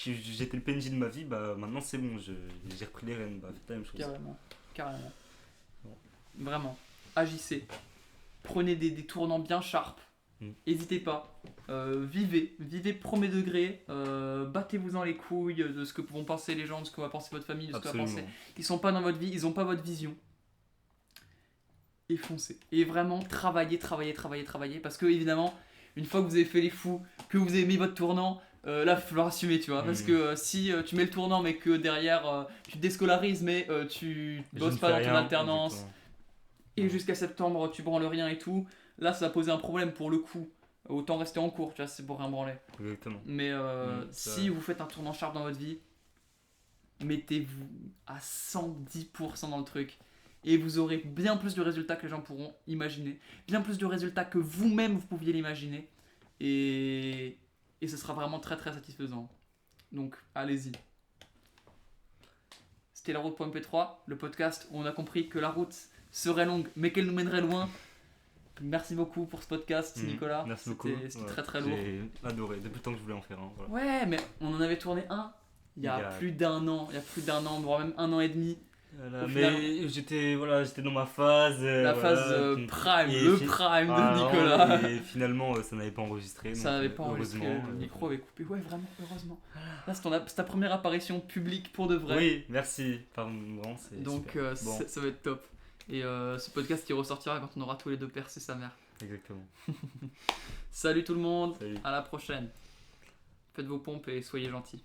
le PNJ de ma vie, bah maintenant c'est bon, j'ai repris les rênes, bah faites la même chose. Carrément. Bon. Vraiment. Agissez. Prenez des tournants bien sharp. N'hésitez pas. Vivez premier degré. Battez-vous-en les couilles de ce que vont penser les gens, de ce que va penser votre famille, de ce que va penser. Ils sont pas dans votre vie, ils ont pas votre vision. Et foncez. Et vraiment, travaillez. Parce que, évidemment, une fois que vous avez fait les fous, que vous avez mis votre tournant, là, il va falloir assumer, tu vois. Parce que si tu mets le tournant, mais que derrière, tu te déscolarises, mais tu bosses pas dans ton alternance, exactement. Et jusqu'à septembre, tu branles rien et tout, là, ça va poser un problème pour le coup. Autant rester en cours, tu vois, c'est pour rien branler. Exactement. Mais si vous faites un tournant sharp dans votre vie, mettez-vous à 110% dans le truc. Et vous aurez bien plus de résultats que les gens pourront imaginer. Bien plus de résultats que vous-même vous pouviez l'imaginer. Et ce sera vraiment très satisfaisant. Donc, allez-y. C'était la route.mp3, le podcast où on a compris que la route serait longue, mais qu'elle nous mènerait loin. Merci beaucoup pour ce podcast, Nicolas. Merci beaucoup. C'était très lourd. J'ai adoré, depuis le temps que je voulais en faire un. Voilà. Ouais, mais on en avait tourné un il y a plus d'un an, voire même 1 an et demi. Voilà, mais j'étais dans ma phase. Phase prime, le prime de Nicolas. Et finalement, ça n'avait pas enregistré. Ça n'avait pas enregistré, le micro avait coupé. Ouais, vraiment, heureusement. Là, c'est ta première apparition publique pour de vrai. Oui, merci. Vraiment, c'est donc, ça va être top. Et ce podcast qui ressortira quand on aura tous les deux percé sa mère. Exactement. Salut tout le monde, Salut. À la prochaine. Faites vos pompes et soyez gentils.